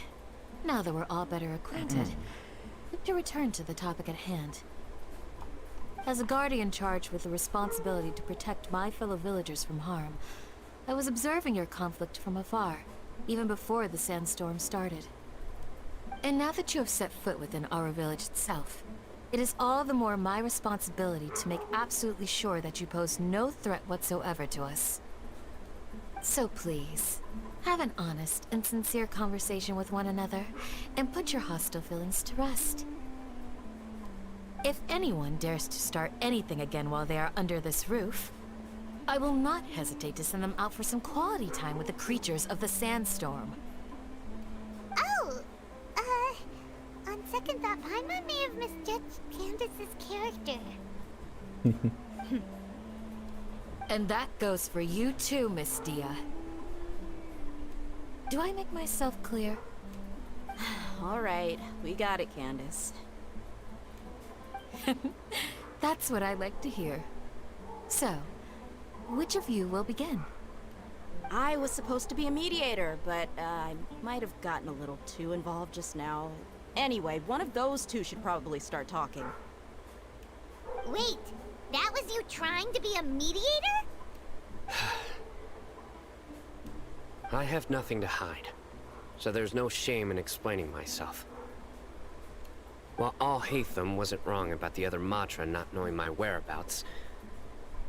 Now that we're all better acquainted, to return to the topic at hand. As a guardian charged with the responsibility to protect my fellow villagers from harm, I was observing your conflict from afar, even before the sandstorm started. And now that you have set foot within our village itself, it is all the more my responsibility to make absolutely sure that you pose no threat whatsoever to us. So please, have an honest and sincere conversation with one another, and put your hostile feelings to rest. If anyone dares to start anything again while they are under this roof, I will not hesitate to send them out for some quality time with the creatures of the sandstorm. Oh, on second thought, Paimon may have misjudged Candace's character. And that goes for you too, Miss Dia. Do I make myself clear? All right, we got it, Candace. That's what I like to hear. So, which of you will begin? I was supposed to be a mediator, but I might have gotten a little too involved just now. Anyway, one of those two should probably start talking. Wait, that was you trying to be a mediator? I have nothing to hide, so there's no shame in explaining myself. While Alhaitham wasn't wrong about the other Matra not knowing my whereabouts,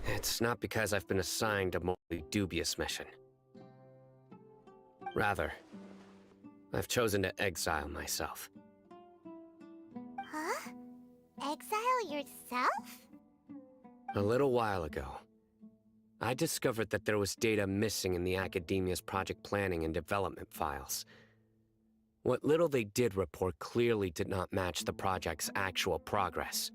it's not because I've been assigned a morally dubious mission. Rather, I've chosen to exile myself. Huh? Exile yourself? A little while ago, I discovered that there was data missing in the Academia's project planning and development files. What little they did report clearly did not match the project's actual progress.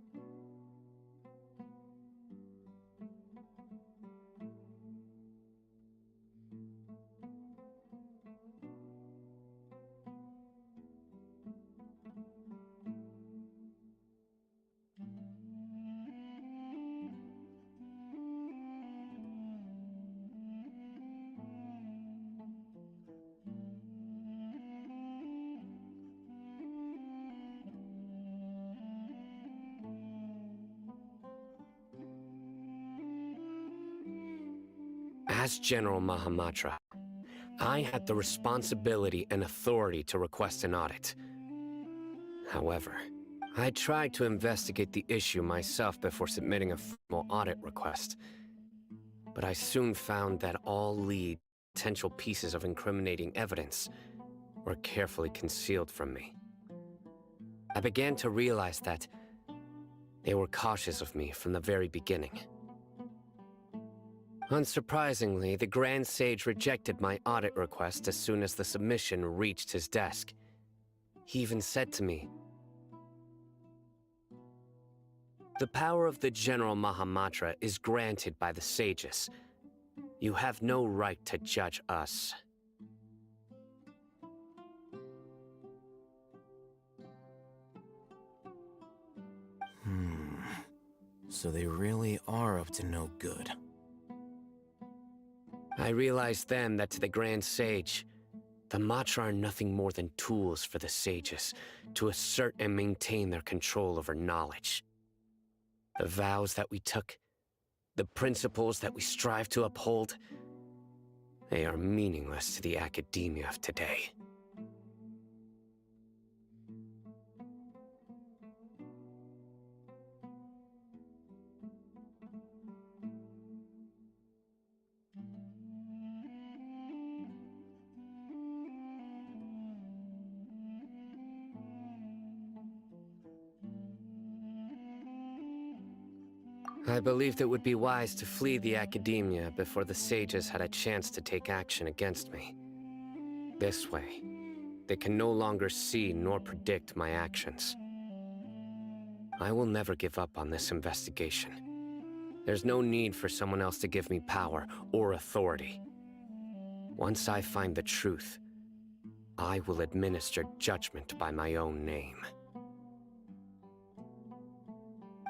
As General Mahamatra, I had the responsibility and authority to request an audit. However, I tried to investigate the issue myself before submitting a formal audit request. But I soon found that all lead potential pieces of incriminating evidence were carefully concealed from me. I began to realize that they were cautious of me from the very beginning. Unsurprisingly, the Grand Sage rejected my audit request as soon as the submission reached his desk. He even said to me, "The power of the General Mahamatra is granted by the sages. You have no right to judge us." So they really are up to no good. I realized then that to the Grand Sage, the Matra are nothing more than tools for the sages to assert and maintain their control over knowledge. The vows that we took, the principles that we strive to uphold, they are meaningless to the academia of today. I believed it would be wise to flee the academia before the sages had a chance to take action against me. This way, they can no longer see nor predict my actions. I will never give up on this investigation. There's no need for someone else to give me power or authority. Once I find the truth, I will administer judgment by my own name.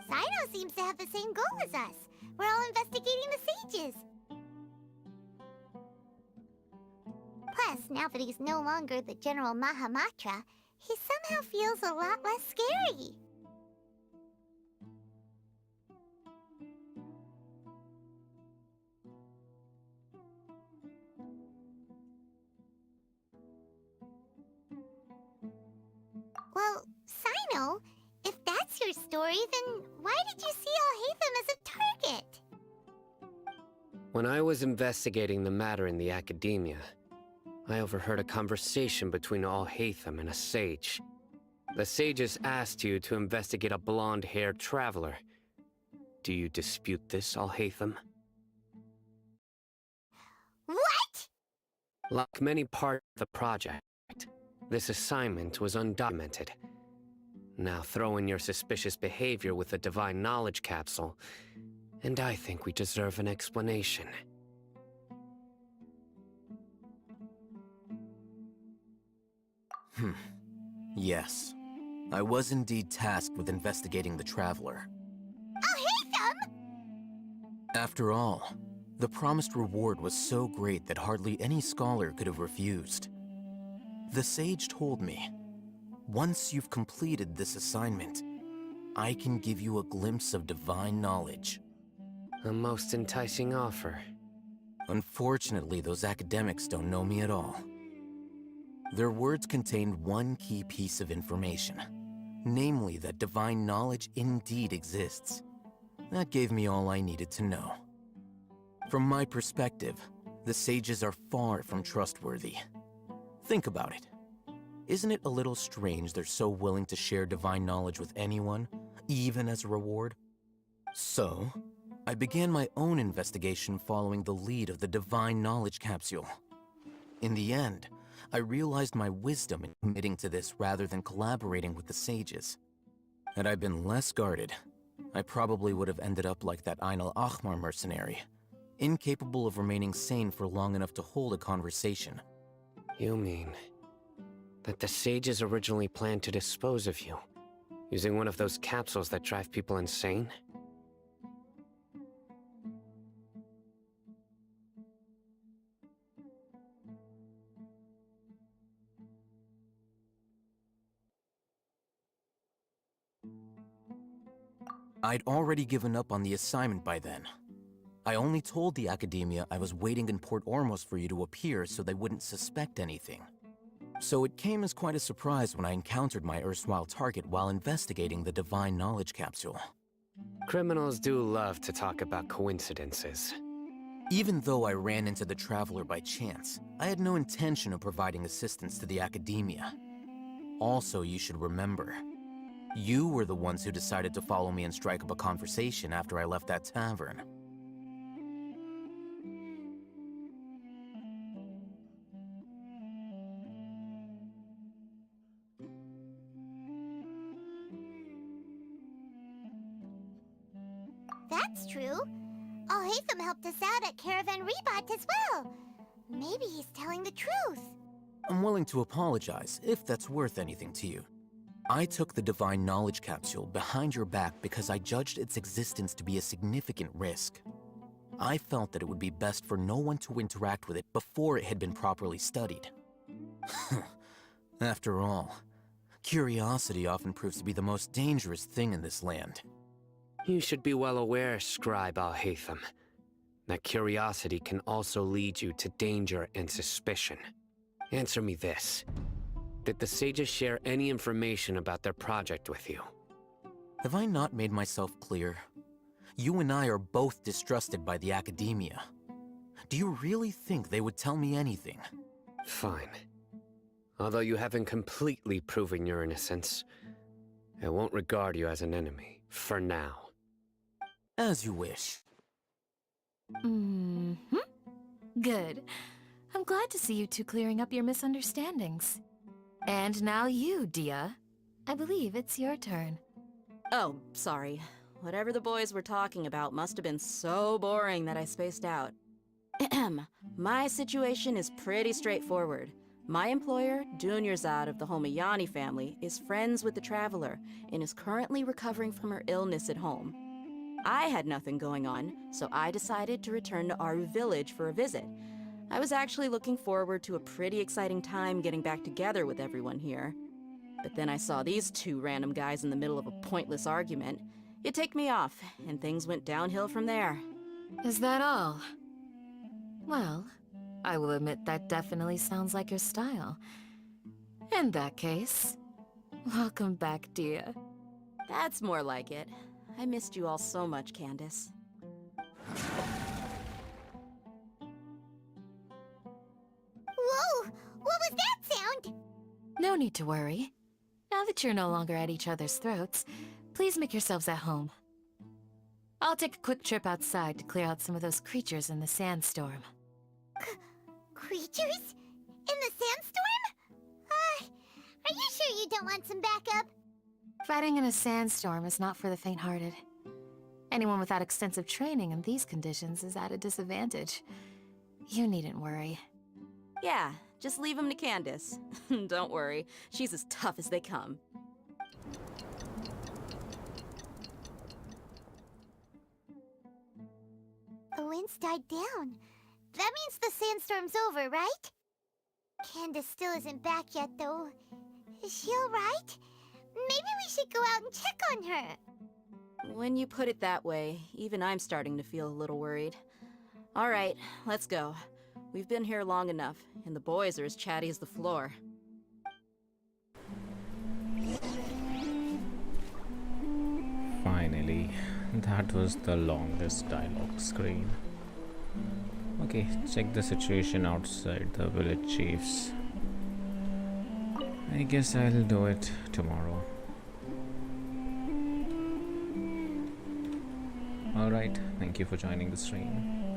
Sino seems to have the same goal as us. We're all investigating the sages. Plus, now that he's no longer the General Mahamatra, he somehow feels a lot less scary. Well, Sino, if that's your story, then why did you see Alhaitham as a target? When I was investigating the matter in the academia, I overheard a conversation between Alhaitham and a sage. The sages asked you to investigate a blonde-haired traveler. Do you dispute this, Alhaitham? Like many parts of the project, this assignment was undocumented. Now throw in your suspicious behavior with the Divine Knowledge Capsule, and I think we deserve an explanation. Yes. I was indeed tasked with investigating the Traveler. I'll hate them! After all, the promised reward was so great that hardly any scholar could have refused. The sage told me, once you've completed this assignment, I can give you a glimpse of divine knowledge. A most enticing offer. Unfortunately, those academics don't know me at all. Their words contained one key piece of information, namely that divine knowledge indeed exists. That gave me all I needed to know. From my perspective, the sages are far from trustworthy. Think about it. Isn't it a little strange they're so willing to share divine knowledge with anyone, even as a reward? So, I began my own investigation following the lead of the Divine Knowledge Capsule. In the end, I realized my wisdom in committing to this rather than collaborating with the sages. Had I been less guarded, I probably would have ended up like that Ain al-Ahmar mercenary, incapable of remaining sane for long enough to hold a conversation. You mean that the sages originally planned to dispose of you, using one of those capsules that drive people insane? I'd already given up on the assignment by then. I only told the Academia I was waiting in Port Ormos for you to appear so they wouldn't suspect anything. So it came as quite a surprise when I encountered my erstwhile target while investigating the Divine Knowledge Capsule. Criminals do love to talk about coincidences. Even though I ran into the Traveler by chance, I had no intention of providing assistance to the Academia. Also, you should remember, you were the ones who decided to follow me and strike up a conversation after I left that tavern. That's true. Al-Haytham helped us out at Caravan Rebat as well. Maybe he's telling the truth. I'm willing to apologize, if that's worth anything to you. I took the Divine Knowledge Capsule behind your back because I judged its existence to be a significant risk. I felt that it would be best for no one to interact with it before it had been properly studied. After all, curiosity often proves to be the most dangerous thing in this land. You should be well aware, Scribe Al-Haytham, that curiosity can also lead you to danger and suspicion. Answer me this. Did the sages share any information about their project with you? Have I not made myself clear? You and I are both distrusted by the Academia. Do you really think they would tell me anything? Fine. Although you haven't completely proven your innocence, I won't regard you as an enemy, for now. As you wish. Good. I'm glad to see you two clearing up your misunderstandings. And now you, Dia. I believe it's your turn. Oh, sorry. Whatever the boys were talking about must have been so boring that I spaced out. My situation is pretty straightforward. My employer, Dunyarzad of the Homayani family, is friends with the Traveler and is currently recovering from her illness at home. I had nothing going on, so I decided to return to Aru village for a visit. I was actually looking forward to a pretty exciting time getting back together with everyone here. But then I saw these two random guys in the middle of a pointless argument. It ticked me off, and things went downhill from there. Is that all? Well, I will admit that definitely sounds like your style. In that case, welcome back, Dia. That's more like it. I missed you all so much, Candace. Whoa! What was that sound? No need to worry. Now that you're no longer at each other's throats, please make yourselves at home. I'll take a quick trip outside to clear out some of those creatures in the sandstorm. Creatures? creatures? In the sandstorm? Are you sure you don't want some backup? Fighting in a sandstorm is not for the faint-hearted. Anyone without extensive training in these conditions is at a disadvantage. You needn't worry. Yeah, just leave him to Candace. Don't worry, she's as tough as they come. The winds died down. That means the sandstorm's over, right? Candace still isn't back yet, though. Is she alright? Maybe we should go out and check on her. When you put it that way, even I'm starting to feel a little worried. All right, let's go. We've been here long enough, and the boys are as chatty as the floor. Finally, that was the longest dialogue screen. Okay, check the situation outside the village chiefs. I guess I'll do it tomorrow. Alright, thank you for joining the stream.